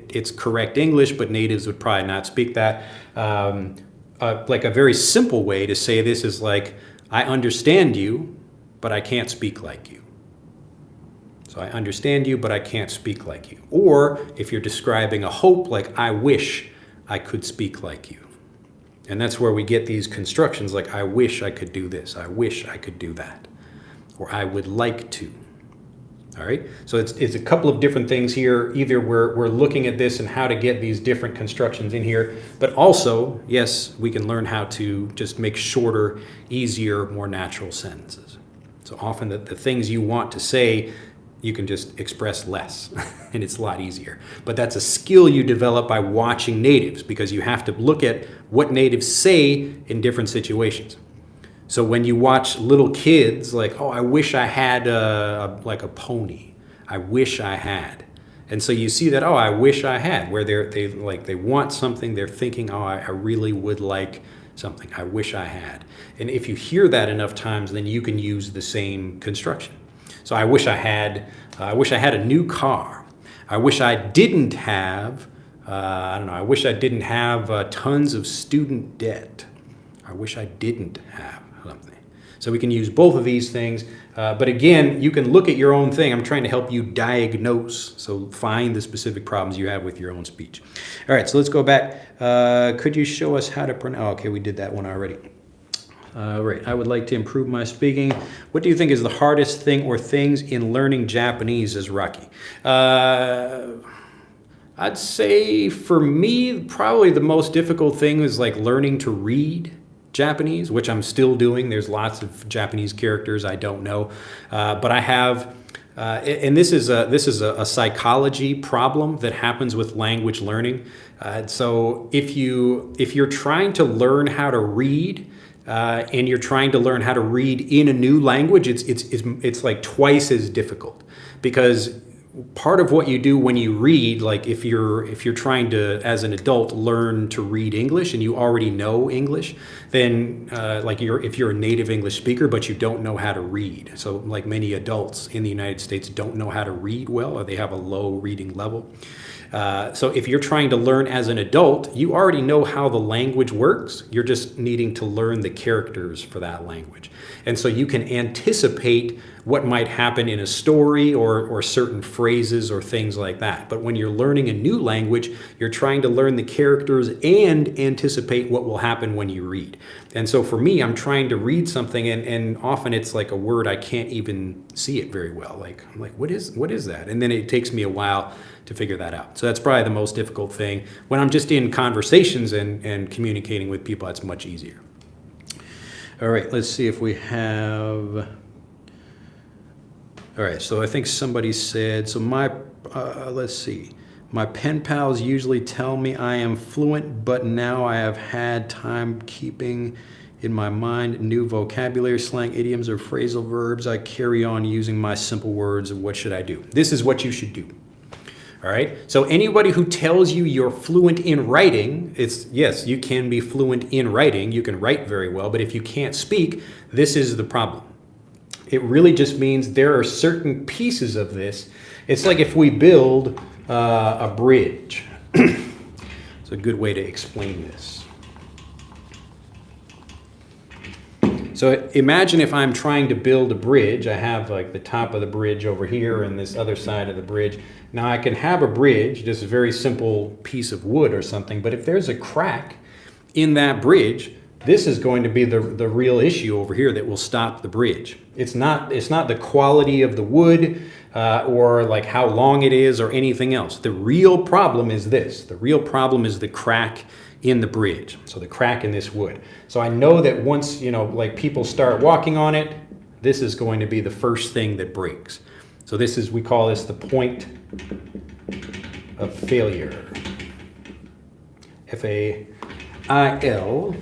it's correct English, but natives would probably not speak that. Like a very simple way to say this is like, I understand you, but I can't speak like you. So I understand you, but I can't speak like you. Or if you're describing a hope, like I wish I could speak like you. And that's where we get these constructions like I wish I could do this, I wish I could do that. or I would like to. All right, so it's a couple of different things here. Either we're looking at this and how to get these different constructions in here, but also, yes, we can learn how to just make shorter, easier, more natural sentences. So often the things you want to say, you can just express less, and it's a lot easier. But that's a skill you develop by watching natives, because you have to look at what natives say in different situations. So when you watch little kids, like, oh, I wish I had like a pony. I wish I had. And so you see that, oh, I wish I had, where they want something, they're thinking, oh, I really would like something. I wish I had. And if you hear that enough times, then you can use the same construction. So I wish I had a new car. I wish I didn't have, I wish I didn't have tons of student debt. I wish I didn't have something. So we can use both of these things. But again, you can look at your own thing. I'm trying to help you diagnose. So find the specific problems you have with your own speech. All right, so let's go back. Could you show us how to pronounce? Oh, okay, we did that one already. Right, I would like to improve my speaking. What do you think is the hardest thing or things in learning Japanese as Rocky? I'd say for me, probably the most difficult thing is like learning to read Japanese, which I'm still doing. There's lots of Japanese characters I don't know, but I have, and this is a psychology problem that happens with language learning. So if you're trying to learn how to read, and you're trying to learn how to read in a new language, it's like twice as difficult, because part of what you do when you read, like if you're trying to, as an adult, learn to read English and you already know English, then if you're a native English speaker but you don't know how to read. So like many adults in the United States don't know how to read well, or they have a low reading level. So if you're trying to learn as an adult, you already know how the language works. You're just needing to learn the characters for that language. And so you can anticipate what might happen in a story or certain phrases or things like that. But when you're learning a new language, you're trying to learn the characters and anticipate what will happen when you read. And so for me, I'm trying to read something, and often it's like a word I can't even see it very well. Like I'm like, what is that? And then it takes me a while to figure that out. So that's probably the most difficult thing. When I'm just in conversations and communicating with people, it's much easier. All right, let's see if we have. All right, so I think somebody said, so let's see. My pen pals usually tell me I am fluent, but now I have had time keeping in my mind new vocabulary, slang, idioms, or phrasal verbs. I carry on using my simple words of what should I do? This is what you should do. All right, so anybody who tells you you're fluent in writing, yes, you can be fluent in writing. You can write very well, but if you can't speak, this is the problem. It really just means there are certain pieces of this. It's like if we build a bridge. It's a good way to explain this. So imagine if I'm trying to build a bridge. I have like the top of the bridge over here and this other side of the bridge. Now I can have a bridge, just a very simple piece of wood or something, but if there's a crack in that bridge, this is going to be the real issue over here that will stop the bridge. It's not the quality of the wood or like how long it is or anything else. The real problem is this. The real problem is the crack in the bridge. So the crack in this wood. So I know that once, like people start walking on it, this is going to be the first thing that breaks. So we call this the point of failure. F-A-I-L.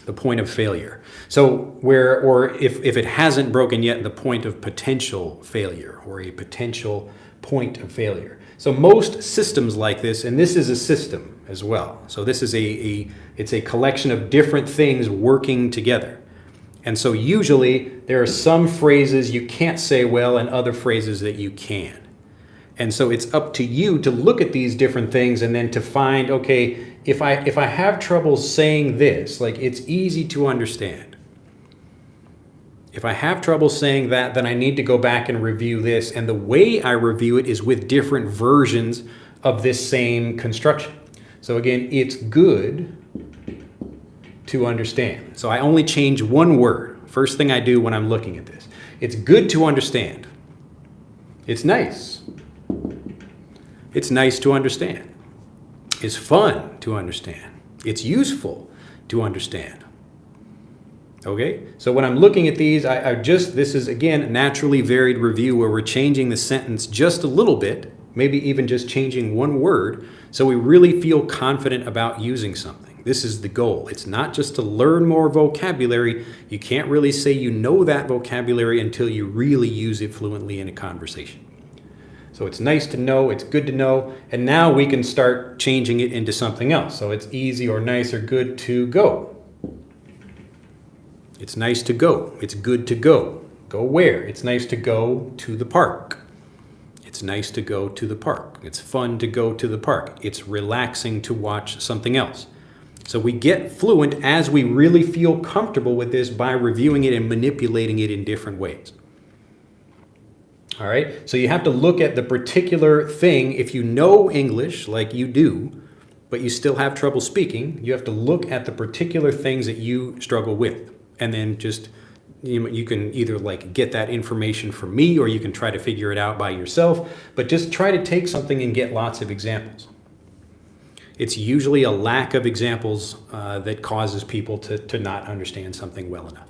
The point of failure. So if it hasn't broken yet, the point of potential failure, or a potential point of failure. So most systems like this, and this is a system as well. So this is it's a collection of different things working together. And so usually there are some phrases you can't say well and other phrases that you can. And so it's up to you to look at these different things and then to find, okay, if I have trouble saying this, like it's easy to understand. If I have trouble saying that, then I need to go back and review this. And the way I review it is with different versions of this same construction. So again, it's good to understand. So I only change one word. First thing I do when I'm looking at this. It's good to understand. It's nice. It's nice to understand. It's fun to understand. It's useful to understand. Okay, so when I'm looking at these, this is again a naturally varied review where we're changing the sentence just a little bit, maybe even just changing one word, so we really feel confident about using something. This is the goal. It's not just to learn more vocabulary. You can't really say you know that vocabulary until you really use it fluently in a conversation. So it's nice to know, it's good to know, and now we can start changing it into something else. So it's easy or nice or good to go. It's nice to go. It's good to go. Go where? It's nice to go to the park. It's nice to go to the park. It's fun to go to the park. It's relaxing to watch something else. So we get fluent as we really feel comfortable with this by reviewing it and manipulating it in different ways. All right, so you have to look at the particular thing. If you know English like you do, but you still have trouble speaking, you have to look at the particular things that you struggle with. And then just, you can either like get that information from me or you can try to figure it out by yourself, but just try to take something and get lots of examples. It's usually a lack of examples that causes people to not understand something well enough.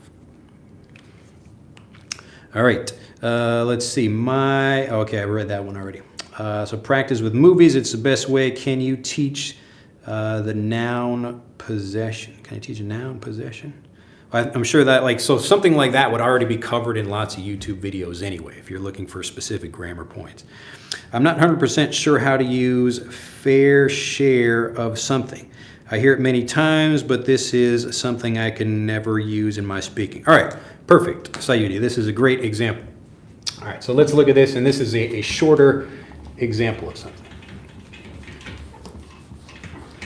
All right, let's see. Okay, I read that one already. So practice with movies, it's the best way. Can you teach the noun possession? Can I teach a noun possession? I'm sure that so something like that would already be covered in lots of YouTube videos anyway, if you're looking for specific grammar points. I'm not 100% sure how to use fair share of something. I hear it many times, but this is something I can never use in my speaking. All right, perfect, Sayudi. This is a great example. All right, so let's look at this, and this is a shorter example of something.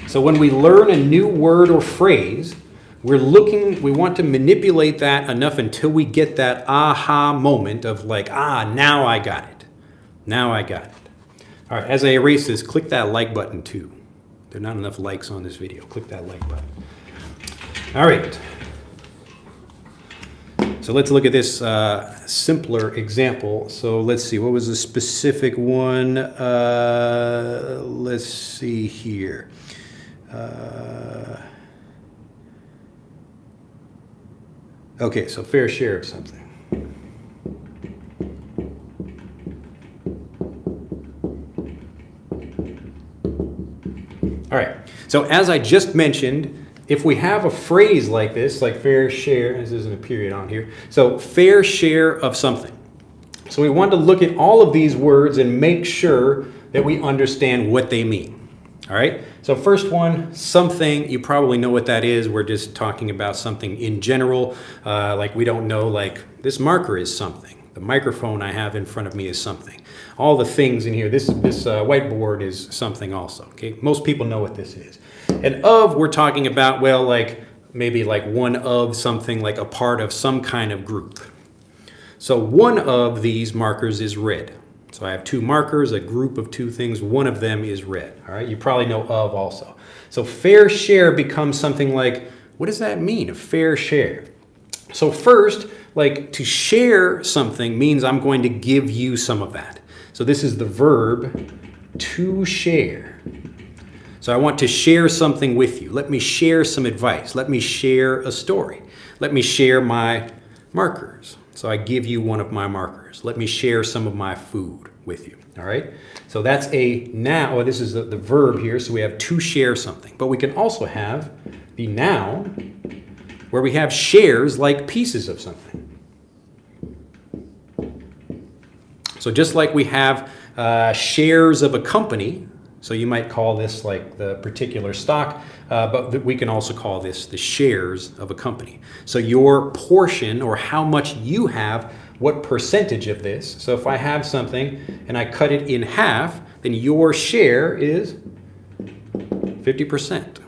So when we learn a new word or phrase, we want to manipulate that enough until we get that aha moment of now I got it. Now I got it. All right, as I erase this, click that like button too. There are not enough likes on this video. Click that like button. All right. So let's look at this simpler example. So let's see, what was the specific one? Let's see here. Okay, so fair share of something. All right, so as I just mentioned, if we have a phrase like this, like fair share, this isn't a period on here, so fair share of something. So we want to look at all of these words and make sure that we understand what they mean. All right, so first one, something, you probably know what that is. We're just talking about something in general, like we don't know, like this marker is something. The microphone I have in front of me is something. All the things in here, this whiteboard is something also, okay? Most people know what this is. And of, we're talking about, well, like maybe like one of something, like a part of some kind of group. So one of these markers is red. So I have two markers, a group of two things. One of them is red. All right, you probably know of also. So fair share becomes something like, what does that mean, a fair share? So first, like to share something means I'm going to give you some of that. So this is the verb to share. So I want to share something with you. Let me share some advice. Let me share a story. Let me share my markers. So I give you one of my markers. Let me share some of my food with you, all right? So that's a noun, or this is the verb here, so we have to share something. But we can also have the noun where we have shares like pieces of something. So just like we have shares of a company, so you might call this like the particular stock, but we can also call this the shares of a company. So your portion, or how much you have, what percentage of this. So if I have something and I cut it in half, then your share is 50%.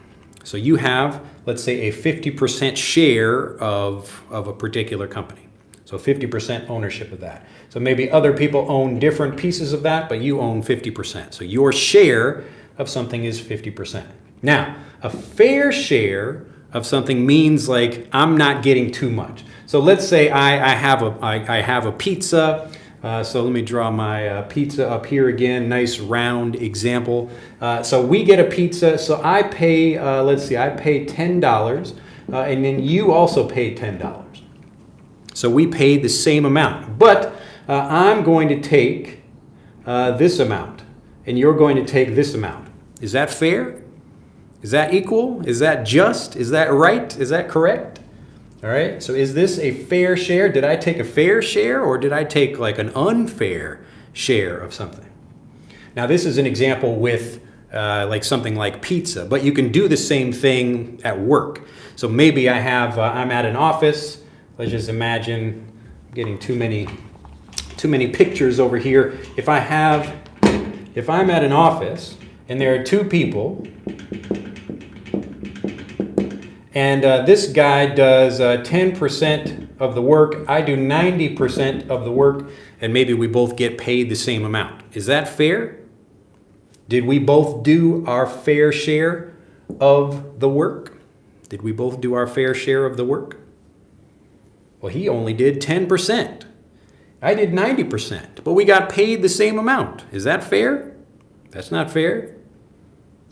So you have, let's say, a 50% share of a particular company. So 50% ownership of that. So maybe other people own different pieces of that, but you own 50%. So your share of something is 50%. Now, a fair share of something means like I'm not getting too much. So let's say I have a pizza. So let me draw my pizza up here again. Nice round example. So we get a pizza. So I pay, let's see, I pay $10, and then you also pay $10. So we pay the same amount, but I'm going to take this amount, and you're going to take this amount. Is that fair? Is that equal? Is that just? Is that right? Is that correct? All right, so is this a fair share? Did I take a fair share, or did I take like an unfair share of something? Now this is an example with like something like pizza, but you can do the same thing at work. So maybe I'm at an office. Let's just imagine I'm getting too many pictures over here. If I'm at an office and there are two people, and this guy does 10% of the work, I do 90% of the work, and maybe we both get paid the same amount. Is that fair? Did we both do our fair share of the work? Did we both do our fair share of the work? Well, he only did 10%. I did 90%, but we got paid the same amount. Is that fair? That's not fair.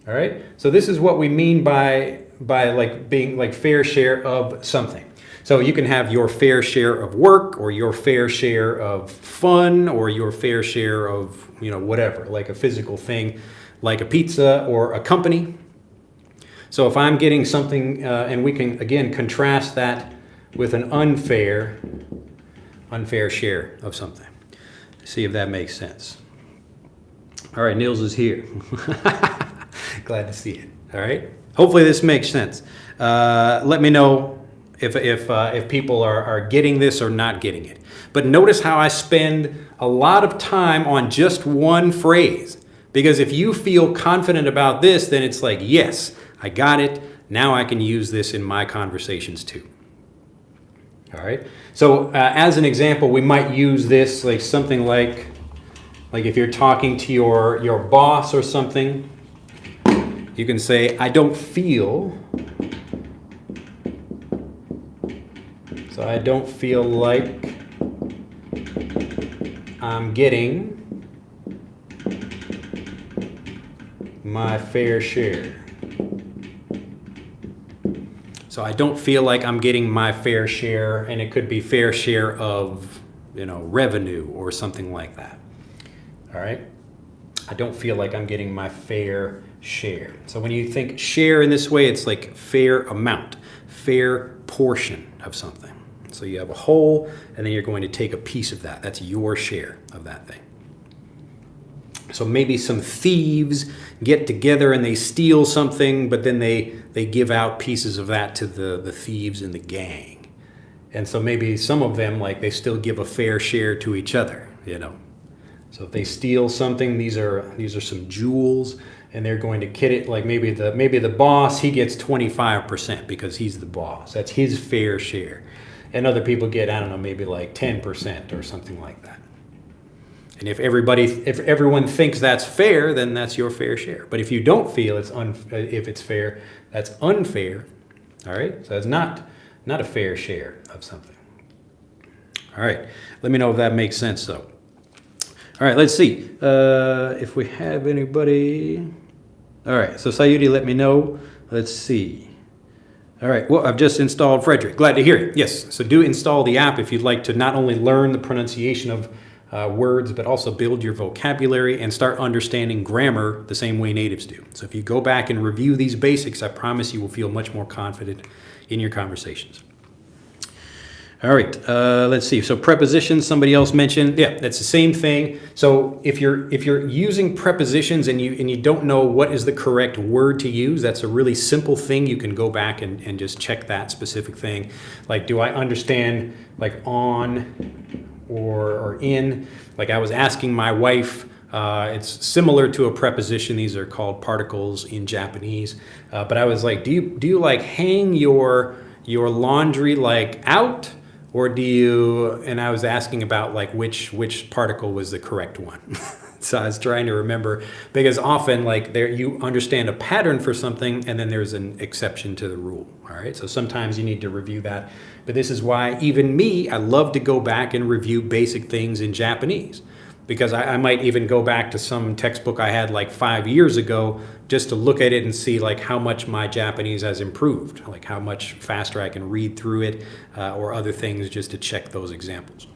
All right? So this is what we mean by like being like fair share of something. So you can have your fair share of work, or your fair share of fun, or your fair share of, whatever, like a physical thing, like a pizza or a company. So if I'm getting something, and we can again contrast that with an unfair share of something. See if that makes sense. All right, Niels is here. Glad to see it. All right. Hopefully this makes sense. Let me know if people are getting this or not getting it. But notice how I spend a lot of time on just one phrase. Because if you feel confident about this, then it's like, yes, I got it. Now I can use this in my conversations too. All right. So as an example, we might use this like something like if you're talking to your boss or something, you can say, I don't feel like I'm getting my fair share. So I don't feel like I'm getting my fair share, and it could be fair share of, revenue or something like that. All right? I don't feel like I'm getting my fair share. So when you think share in this way, it's like fair amount, fair portion of something. So you have a whole, and then you're going to take a piece of that. That's your share of that thing. So maybe some thieves get together and they steal something, but then they give out pieces of that to the thieves in the gang. And so maybe some of them, like, they still give a fair share to each other, So if they steal something, these are some jewels, and they're going to kid it, like maybe the boss, he gets 25% because he's the boss. That's his fair share. And other people get, I don't know, maybe like 10% or something like that. And if everyone thinks that's fair, then that's your fair share. But if you don't feel if it's fair, that's unfair. All right? So it's not a fair share of something. All right. Let me know if that makes sense, though. All right, let's see if we have anybody. All right, so Sayudi, let me know. Let's see. All right, well, I've just installed Frederick. Glad to hear it. Yes, so do install the app if you'd like to not only learn the pronunciation of words, but also build your vocabulary and start understanding grammar the same way natives do. So if you go back and review these basics, I promise you will feel much more confident in your conversations. All right, let's see. So prepositions, somebody else mentioned. Yeah, that's the same thing. So if you're using prepositions and you don't know what is the correct word to use, that's a really simple thing. You can go back and just check that specific thing. Like, do I understand like on or in? Like I was asking my wife, it's similar to a preposition. These are called particles in Japanese. But I was like, do you like hang your laundry like out? Or do you, and I was asking about like which particle was the correct one. So I was trying to remember, because often like there you understand a pattern for something and then there's an exception to the rule. All right. So sometimes you need to review that. But this is why even me, I love to go back and review basic things in Japanese, because I might even go back to some textbook I had like 5 years ago just to look at it and see like how much my Japanese has improved, like how much faster I can read through it, or other things, just to check those examples.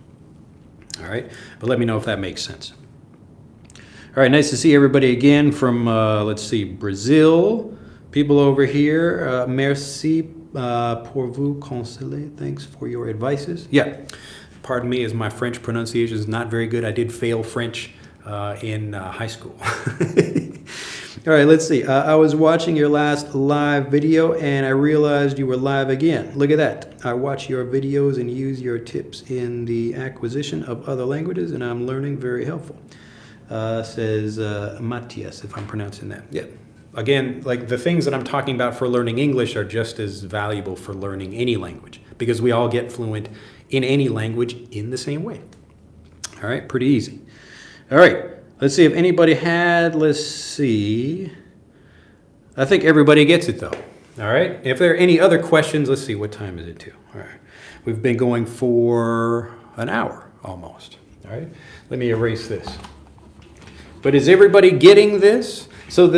All right. But let me know if that makes sense. All right, nice to see everybody again from, let's see, Brazil. People over here, merci pour vous conseiller. Thanks for your advices. Yeah, pardon me as my French pronunciation is not very good. I did fail French in high school. All right, let's see. I was watching your last live video and I realized you were live again. Look at that. I watch your videos and use your tips in the acquisition of other languages, and I'm learning, very helpful. Says Matthias, if I'm pronouncing that. Yeah. Again, like the things that I'm talking about for learning English are just as valuable for learning any language, because we all get fluent in any language in the same way. All right, pretty easy. All right, let's see if anybody had, let's see. I think everybody gets it though. All right, if there are any other questions, let's see, what time is it too? All right, we've been going for an hour almost. All right, let me erase this. But is everybody getting this? So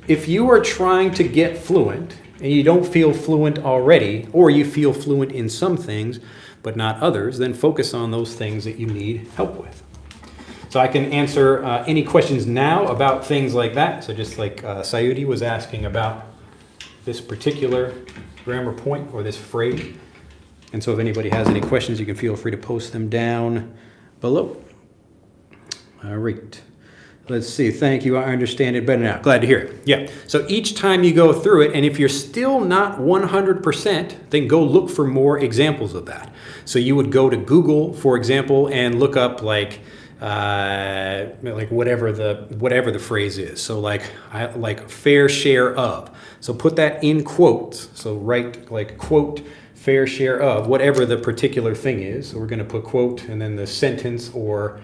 if you are trying to get fluent and you don't feel fluent already, or you feel fluent in some things but not others, then focus on those things that you need help with. So I can answer any questions now about things like that. So just like Sayuri was asking about this particular grammar point or this phrase. And so if anybody has any questions, you can feel free to post them down below. All right. Let's see. Thank you. I understand it better now. Glad to hear it. Yeah. So each time you go through it, and if you're still not 100%, then go look for more examples of that. So you would go to Google, for example, and look up like whatever the phrase is. So like fair share of. So put that in quotes. So write like quote fair share of whatever the particular thing is. So we're going to put quote and then the sentence or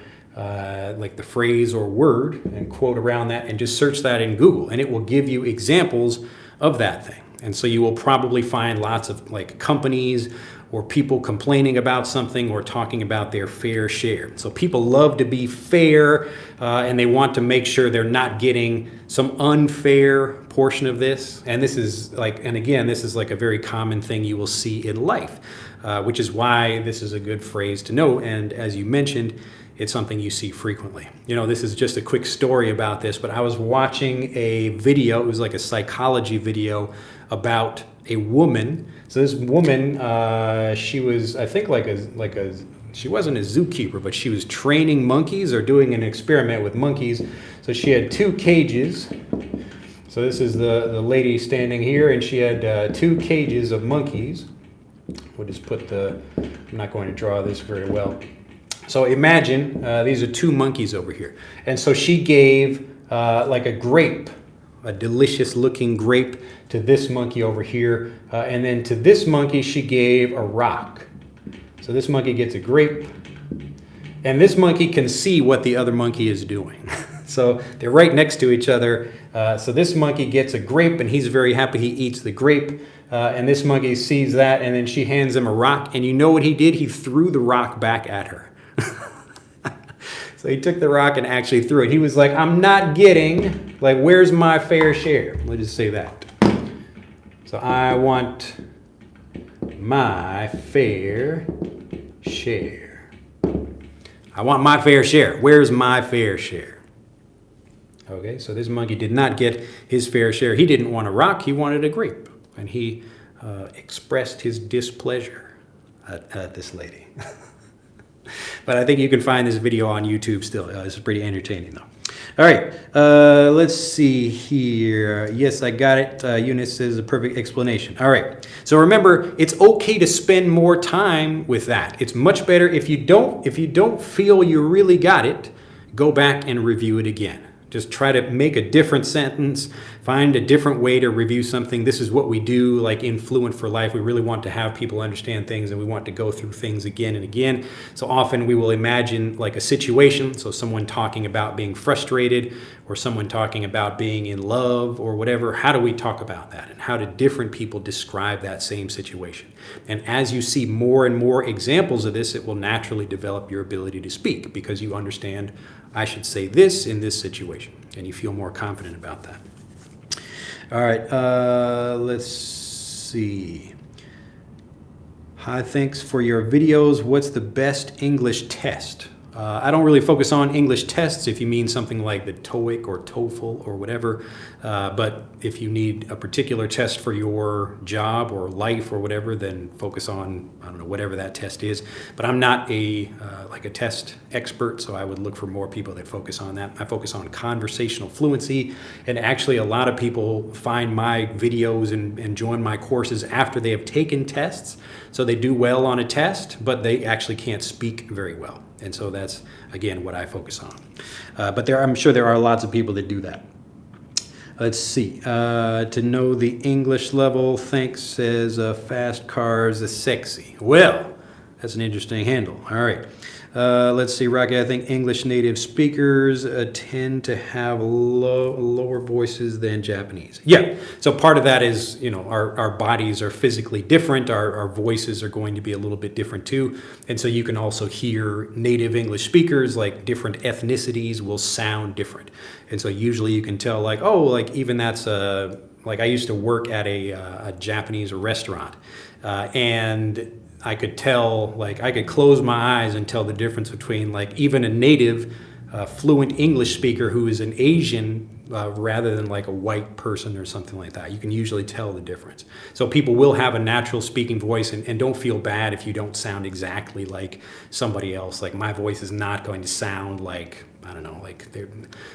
like the phrase or word and quote around that, and just search that in Google and it will give you examples of that thing. And so you will probably find lots of like companies or people complaining about something or talking about their fair share. So people love to be fair and they want to make sure they're not getting some unfair portion of this. And this is like, and again, this is like a very common thing you will see in life, which is why this is a good phrase to know. And as you mentioned, it's something you see frequently. You know, this is just a quick story about this, but I was watching a video, it was like a psychology video about a woman. So this woman, she was, I think she wasn't a zookeeper, but she was training monkeys or doing an experiment with monkeys. So she had 2 cages. So this is the lady standing here, and she had 2 cages of monkeys. We'll just put I'm not going to draw this very well. So imagine these are 2 monkeys over here. And so she gave like a grape, a delicious looking grape to this monkey over here. And then to this monkey, she gave a rock. So this monkey gets a grape. And this monkey can see what the other monkey is doing. So they're right next to each other. So this monkey gets a grape and he's very happy. He eats the grape. And this monkey sees that and then she hands him a rock. And you know what he did? He threw the rock back at her. So he took the rock and actually threw it. He was like, I'm not getting, like, where's my fair share? Let's just say that. So I want my fair share. I want my fair share. Where's my fair share? Okay, so this monkey did not get his fair share. He didn't want a rock, he wanted a grape. And he expressed his displeasure at this lady. But I think you can find this video on YouTube still. It's pretty entertaining though. All right, let's see here. Yes, I got it. Eunice says a perfect explanation. All right, so remember, it's okay to spend more time with that. It's much better if you don't feel you really got it, go back and review it again. Just try to make a different sentence, find a different way to review something. This is what we do, like in Fluent for Life. We really want to have people understand things, and we want to go through things again and again. So often we will imagine like a situation, so someone talking about being frustrated, or someone talking about being in love or whatever. How do we talk about that? And how do different people describe that same situation? And as you see more and more examples of this, it will naturally develop your ability to speak, because you understand, I should say this in this situation, and you feel more confident about that. All right, let's see. Hi, thanks for your videos. What's the best English test? I don't really focus on English tests if you mean something like the TOEIC or TOEFL or whatever, but if you need a particular test for your job or life or whatever, then focus on, I don't know, whatever that test is. But I'm not a test expert, so I would look for more people that focus on that. I focus on conversational fluency, and actually a lot of people find my videos and join my courses after they have taken tests. So they do well on a test, but they actually can't speak very well. And so that's, again, what I focus on. But I'm sure there are lots of people that do that. Let's see. To know the English level, thanks, says Fast Cars is Sexy. Well, that's an interesting handle. All right. Let's see, Rocky, I think English native speakers tend to have lower voices than Japanese. Yeah, so part of that is, our bodies are physically different. Our voices are going to be a little bit different too. And so you can also hear native English speakers, like different ethnicities will sound different. And so usually you can tell even that's like I used to work at a Japanese restaurant, and I could tell, I could close my eyes and tell the difference between even a native fluent English speaker who is an Asian rather than like a white person or something like that. You can usually tell the difference. So people will have a natural speaking voice, and don't feel bad if you don't sound exactly like somebody else. Like my voice is not going to sound like, I don't know,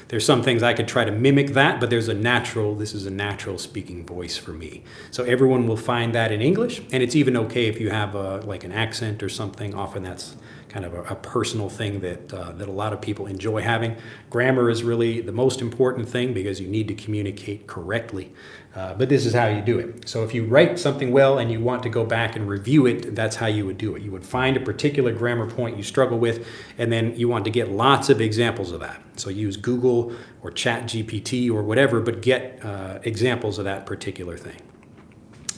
there's some things I could try to mimic that, but this is a natural speaking voice for me. So everyone will find that in English, and it's even okay if you have an accent or something. Often that's kind of a personal thing that a lot of people enjoy having. Grammar is really the most important thing because you need to communicate correctly. But this is how you do it. So if you write something well and you want to go back and review it, that's how you would do it. You would find a particular grammar point you struggle with, and then you want to get lots of examples of that. So use Google or ChatGPT or whatever, but get examples of that particular thing.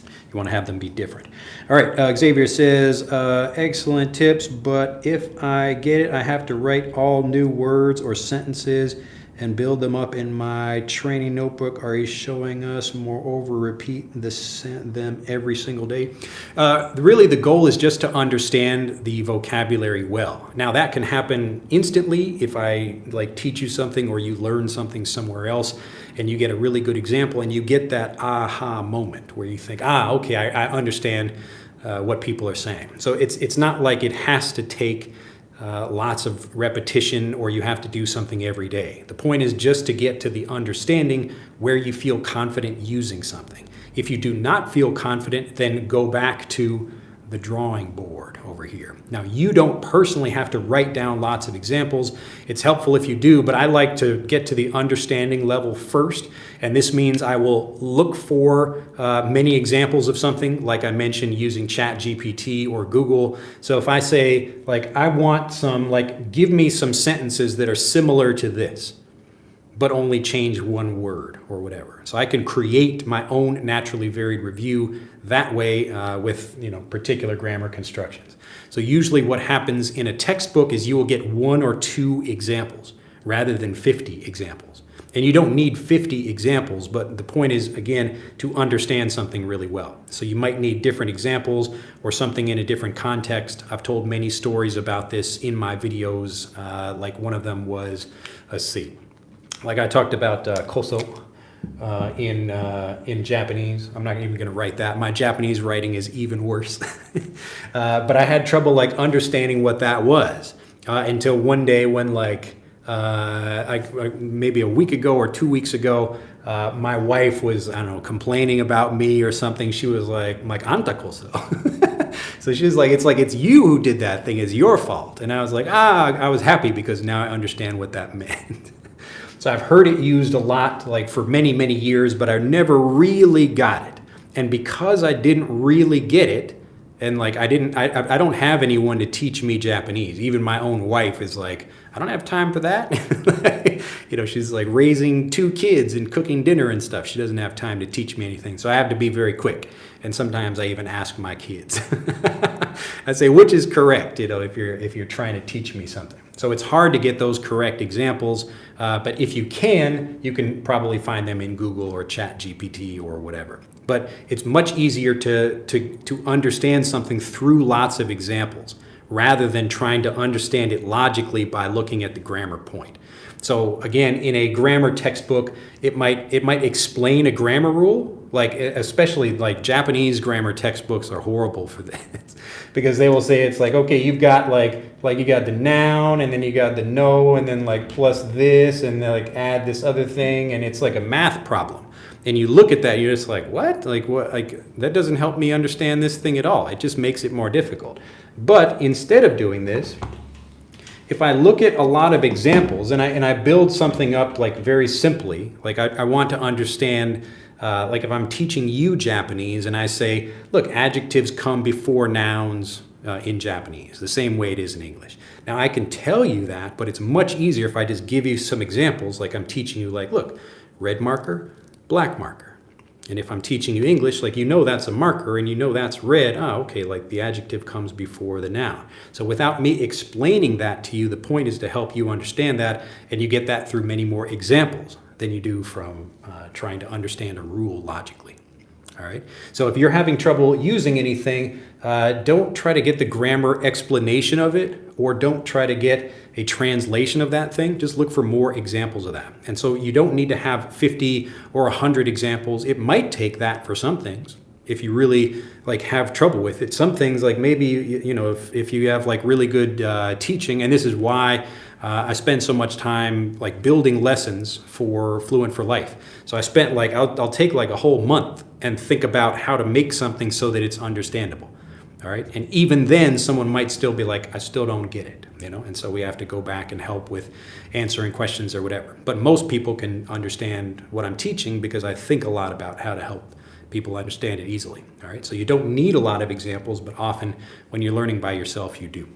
You want to have them be different. All right, Xavier says, excellent tips, but if I get it, I have to write all new words or sentences and build them up in my training notebook. Are you showing us? Moreover, repeat them every single day. Really, the goal is just to understand the vocabulary well. Now, that can happen instantly if I teach you something or you learn something somewhere else and you get a really good example and you get that aha moment where you think, okay, I understand what people are saying. So it's not like it has to take lots of repetition or you have to do something every day. The point is just to get to the understanding where you feel confident using something. If you do not feel confident, then go back to the drawing board over here. Now, you don't personally have to write down lots of examples. It's helpful if you do, but I like to get to the understanding level first. And this means I will look for many examples of something, like I mentioned, using ChatGPT or Google. So if I say, I want give me some sentences that are similar to this, but only change one word or whatever. So I can create my own naturally varied review that way with particular grammar constructions. So usually what happens in a textbook is you will get 1 or 2 examples rather than 50 examples. And you don't need 50 examples, but the point is, again, to understand something really well. So you might need different examples or something in a different context. I've told many stories about this in my videos. One of them was, let's see, I talked about koso in Japanese. I'm not even going to write that. My Japanese writing is even worse. But I had trouble understanding what that was until one day when maybe a week ago or 2 weeks ago, my wife was, complaining about me or something. She was like anta koso. So she was like, it's you who did that thing. It's your fault. And I was like, I was happy because now I understand what that meant. So I've heard it used a lot, like for many, many years, but I never really got it. And because I didn't really get it, and like I don't have anyone to teach me Japanese. Even my own wife is like, I don't have time for that. She's like raising 2 kids and cooking dinner and stuff. She doesn't have time to teach me anything. So I have to be very quick. And sometimes I even ask my kids. I say, which is correct, if you're trying to teach me something. So it's hard to get those correct examples, but if you can probably find them in Google or ChatGPT or whatever. But it's much easier to understand something through lots of examples rather than trying to understand it logically by looking at the grammar point. So again, in a grammar textbook, it might explain a grammar rule, like especially like Japanese grammar textbooks are horrible for this because they will say it's like, okay, you've got like you got the noun and then you got the no and then like plus this and then like add this other thing and it's like a math problem. And you look at that, you're just like, what? Like what? Like that doesn't help me understand this thing at all. It just makes it more difficult. But instead of doing this, if I look at a lot of examples and I build something up like very simply, like I want to understand, like if I'm teaching you Japanese and I say, look, adjectives come before nouns in Japanese, the same way it is in English. Now I can tell you that, but it's much easier if I just give you some examples, like I'm teaching you like, look, red marker, black marker. And if I'm teaching you English, like that's a marker and that's red, okay, like the adjective comes before the noun. So without me explaining that to you, the point is to help you understand that, and you get that through many more examples than you do from trying to understand a rule logically. All right. So if you're having trouble using anything, don't try to get the grammar explanation of it, or don't try to get a translation of that thing. Just look for more examples of that. And so you don't need to have 50 or 100 examples. It might take that for some things if you really like have trouble with it. Some things, like maybe if you have like really good teaching, and this is why I spend so much time like building lessons for Fluent for Life. So I spent like I'll take like a whole month and think about how to make something so that it's understandable. All right. And even then someone might still be like, I still don't get it, and so we have to go back and help with answering questions or whatever. But most people can understand what I'm teaching because I think a lot about how to help people understand it easily. All right. So you don't need a lot of examples, but often when you're learning by yourself, you do.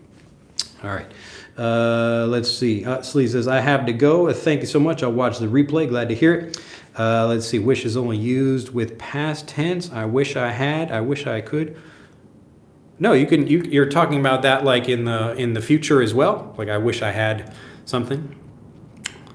All right. Let's see. Slee says, I have to go. Thank you so much. I'll watch the replay. Glad to hear it. Let's see. Wish is only used with past tense. I wish I had. I wish I could. No, you're talking about that like in the future as well. Like I wish I had something.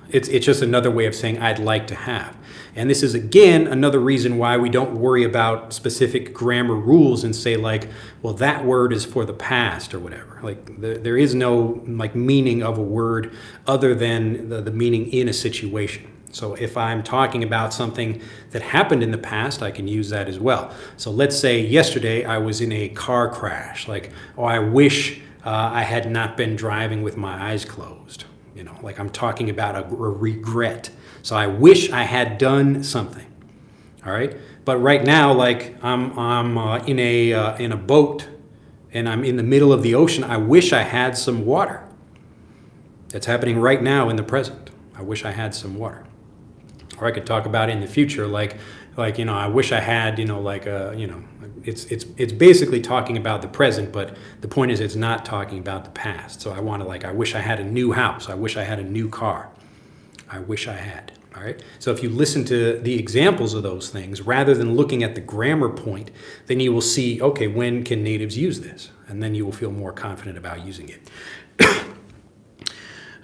It's just another way of saying I'd like to have. And this is again another reason why we don't worry about specific grammar rules and say like, well, that word is for the past or whatever. Like there is no like meaning of a word other than the meaning in a situation. So if I'm talking about something that happened in the past, I can use that as well. So let's say yesterday I was in a car crash. Like, oh, I wish I had not been driving with my eyes closed. Like I'm talking about a regret. So I wish I had done something. All right. But right now, like I'm in a boat and I'm in the middle of the ocean. I wish I had some water. That's happening right now in the present. I wish I had some water. Or I could talk about it in the future, like I wish I had, it's basically talking about the present, but the point is it's not talking about the past. So I want to I wish I had a new house. I wish I had a new car. I wish I had. All right. So if you listen to the examples of those things, rather than looking at the grammar point, then you will see, okay, when can natives use this? And then you will feel more confident about using it.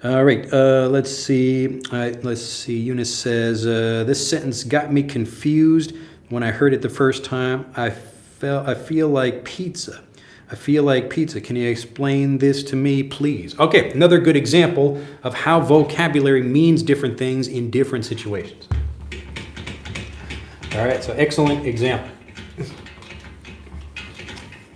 All right, let's see. Eunice says, this sentence got me confused when I heard it the first time. I feel like pizza. I feel like pizza. Can you explain this to me, please? Okay, another good example of how vocabulary means different things in different situations. All right, so excellent example.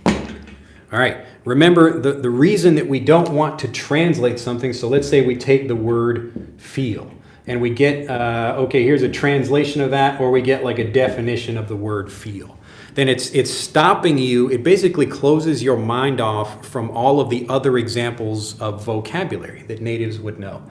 All right. Remember, the reason that we don't want to translate something, so let's say we take the word feel, and we get, okay, here's a translation of that, or we get like a definition of the word feel. Then it's stopping you, it basically closes your mind off from all of the other examples of vocabulary that natives would know.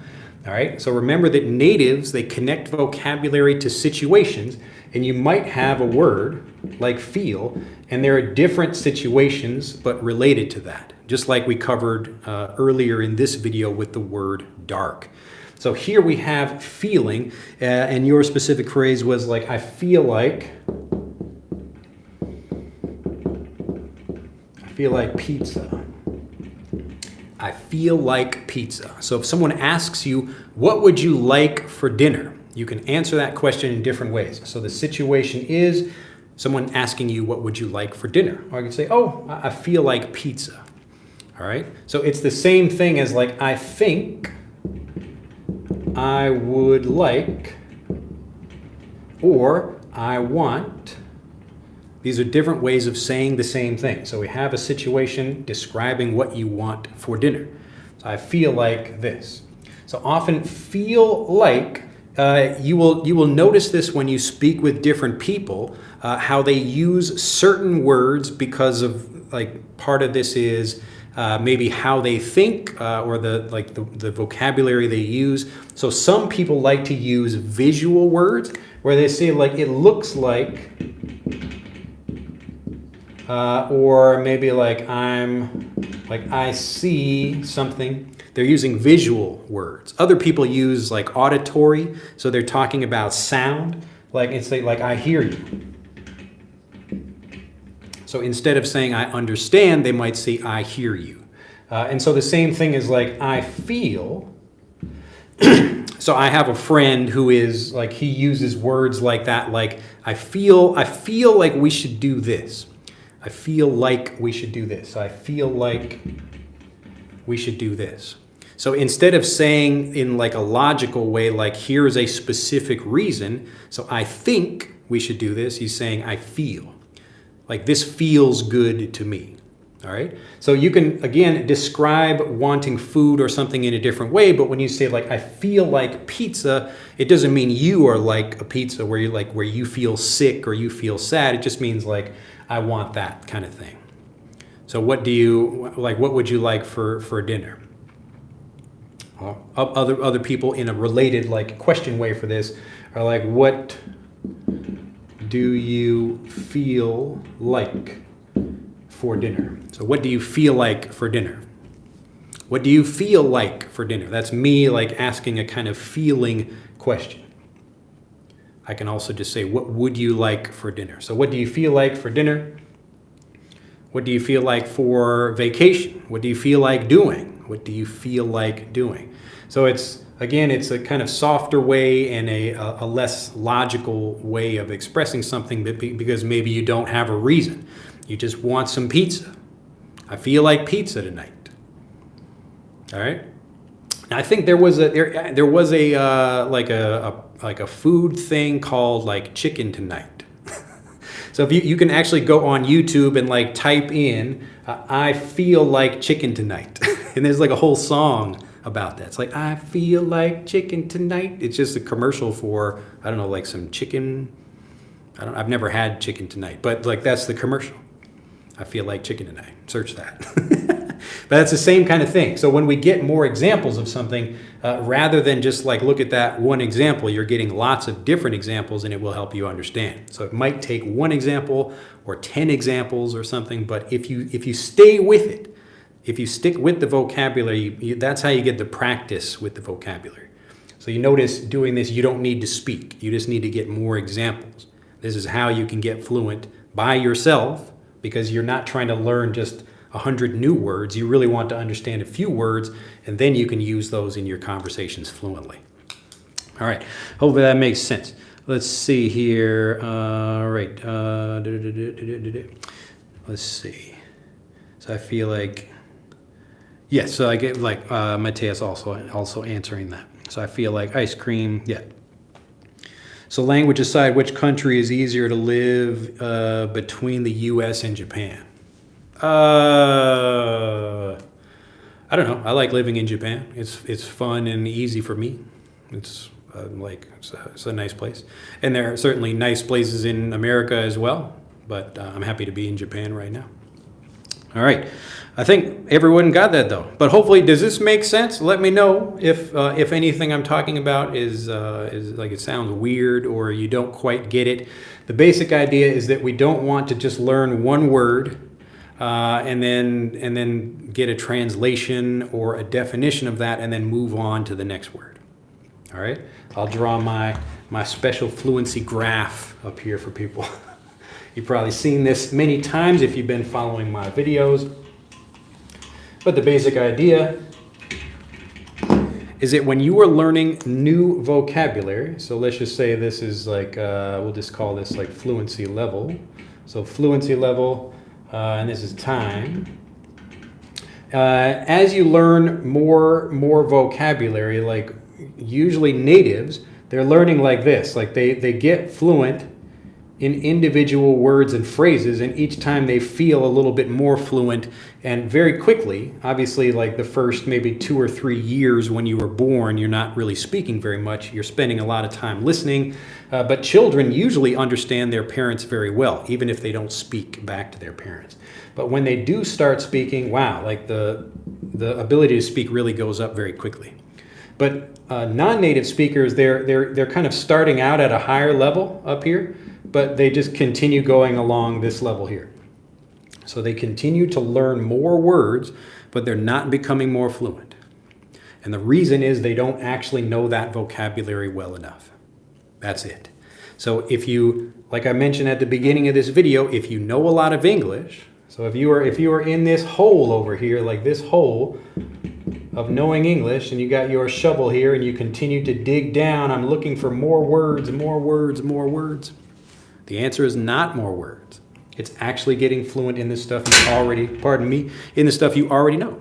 All right, so remember that natives, they connect vocabulary to situations, and you might have a word like feel, and there are different situations but related to that, just like we covered earlier in this video with the word dark. So here we have feeling, and your specific phrase was like, I feel like pizza. I feel like pizza. So if someone asks you, what would you like for dinner? You can answer that question in different ways. So the situation is someone asking you, what would you like for dinner? Or I can say, oh, I feel like pizza. All right. So it's the same thing as like, I think I would like, or I want. These are different ways of saying the same thing. So we have a situation describing what you want for dinner. So I feel like this. So often feel like, you will notice this when you speak with different people, how they use certain words because of like part of this is maybe how they think or the vocabulary they use. So some people like to use visual words where they say like it looks like, or maybe like I see something. They're using visual words. Other people use like auditory, so they're talking about sound. Like it's like I hear you. So instead of saying I understand, they might say I hear you. And so the same thing is like I feel. So I have a friend who is like, he uses words like that, like I feel like we should do this. I feel like we should do this. I feel like we should do this. So instead of saying in like a logical way, like here's a specific reason, so I think we should do this, he's saying I feel. Like this feels good to me. All right. So you can, again, describe wanting food or something in a different way. But when you say like, I feel like pizza, it doesn't mean you are like a pizza where you like, where you feel sick or you feel sad. It just means like, I want that kind of thing. So what do you like? What would you like for dinner? Well, other people in a related like question way for this are like, what do you feel like for dinner? So what do you feel like for dinner? What do you feel like for dinner? That's me like asking a kind of feeling question. I can also just say, what would you like for dinner? So what do you feel like for dinner? What do you feel like for vacation? What do you feel like doing? What do you feel like doing? So it's a kind of softer way and a less logical way of expressing something because maybe you don't have a reason. You just want some pizza. I feel like pizza tonight. All right. I think there was a food thing called like chicken tonight. So if you can actually go on YouTube and like type in, I feel like chicken tonight. And there's like a whole song about that. It's like, I feel like chicken tonight. It's just a commercial for, I don't know, like some chicken. I've never had chicken tonight, but like that's the commercial. I feel like chicken tonight. Search that. But that's the same kind of thing. So when we get more examples of something, rather than just like look at that one example, you're getting lots of different examples and it will help you understand. So it might take one example or 10 examples or something, but if you stay with it, if you stick with the vocabulary, that's how you get the practice with the vocabulary. So you notice doing this, you don't need to speak. You just need to get more examples. This is how you can get fluent by yourself because you're not trying to learn just 100 new words. You really want to understand a few words, and then you can use those in your conversations fluently. All right. Hopefully that makes sense. Let's see here. All right. Let's see. So I feel like, yes, so I get like Mateus also answering that. So I feel like ice cream, yeah. So language aside, which country is easier to live between the U.S. and Japan? I don't know. I like living in Japan. It's fun and easy for me. It's it's a nice place, and there are certainly nice places in America as well. But I'm happy to be in Japan right now. All right. I think everyone got that though. But hopefully, does this make sense? Let me know if anything I'm talking about is like it sounds weird or you don't quite get it. The basic idea is that we don't want to just learn one word and then get a translation or a definition of that and then move on to the next word. All right. I'll draw my special fluency graph up here for people. You've probably seen this many times if you've been following my videos. But the basic idea is that when you are learning new vocabulary, so let's just say this is like, we'll just call this like fluency level. So fluency level, and this is time. As you learn more vocabulary, like usually natives, they're learning like this, like they get fluent in individual words and phrases, and each time they feel a little bit more fluent and very quickly. Obviously, like the first maybe 2 or 3 years when you were born, you're not really speaking very much. You're spending a lot of time listening, but children usually understand their parents very well, even if they don't speak back to their parents. But when they do start speaking, wow, like the ability to speak really goes up very quickly. But non-native speakers, they're kind of starting out at a higher level up here, but they just continue going along this level here. So they continue to learn more words, but they're not becoming more fluent. And the reason is they don't actually know that vocabulary well enough. That's it. So if you, like I mentioned at the beginning of this video, if you know a lot of English, so if you are in this hole over here, like this hole of knowing English, and you got your shovel here and you continue to dig down, I'm looking for more words, more words, more words. The answer is not more words. It's actually getting fluent in the stuff you already, in the stuff you already know.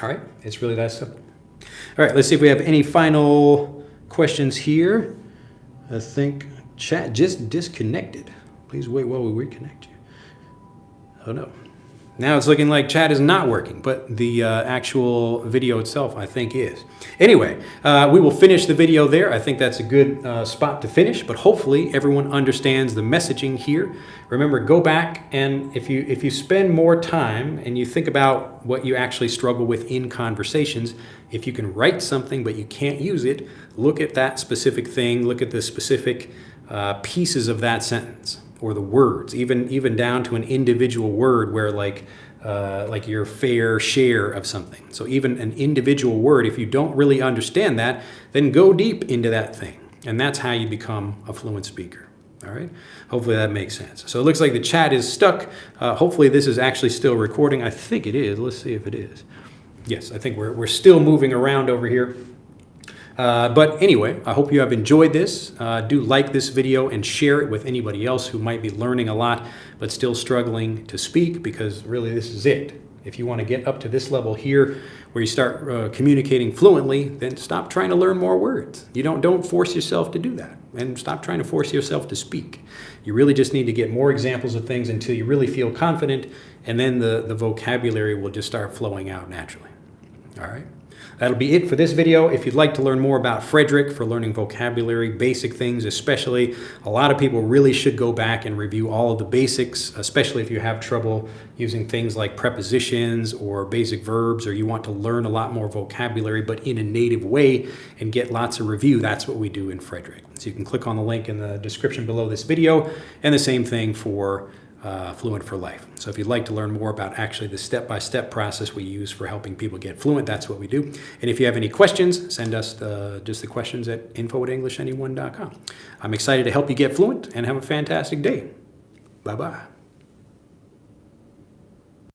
All right, it's really that simple. All right, let's see if we have any final questions here. I think chat just disconnected. Please wait while we reconnect you. Oh no. Now it's looking like chat is not working, but the actual video itself, I think, is. Anyway, we will finish the video there. I think that's a good spot to finish, but hopefully everyone understands the messaging here. Remember, go back, and if you spend more time and you think about what you actually struggle with in conversations, if you can write something but you can't use it, look at that specific thing, look at the specific pieces of that sentence. Or the words, even down to an individual word where like your fair share of something. So even an individual word, if you don't really understand that, then go deep into that thing. And that's how you become a fluent speaker. All right. Hopefully that makes sense. So it looks like the chat is stuck. Hopefully this is actually still recording. I think it is. Let's see if it is. Yes, I think we're still moving around over here. But anyway, I hope you have enjoyed this. Do like this video and share it with anybody else who might be learning a lot but still struggling to speak, because really this is it. If you want to get up to this level here where you start communicating fluently, then stop trying to learn more words. Don't force yourself to do that, and stop trying to force yourself to speak. You really just need to get more examples of things until you really feel confident, and then the vocabulary will just start flowing out naturally. All right. That'll be it for this video. If you'd like to learn more about Frederick for learning vocabulary, basic things especially, a lot of people really should go back and review all of the basics, especially if you have trouble using things like prepositions or basic verbs, or you want to learn a lot more vocabulary but in a native way and get lots of review. That's what we do in Frederick. So you can click on the link in the description below this video, and the same thing for Fluent for Life. So if you'd like to learn more about actually the step-by-step process we use for helping people get fluent, that's what we do. And if you have any questions, send us just the questions at info@EnglishAnyone.com. I'm excited to help you get fluent, and have a fantastic day. Bye-bye.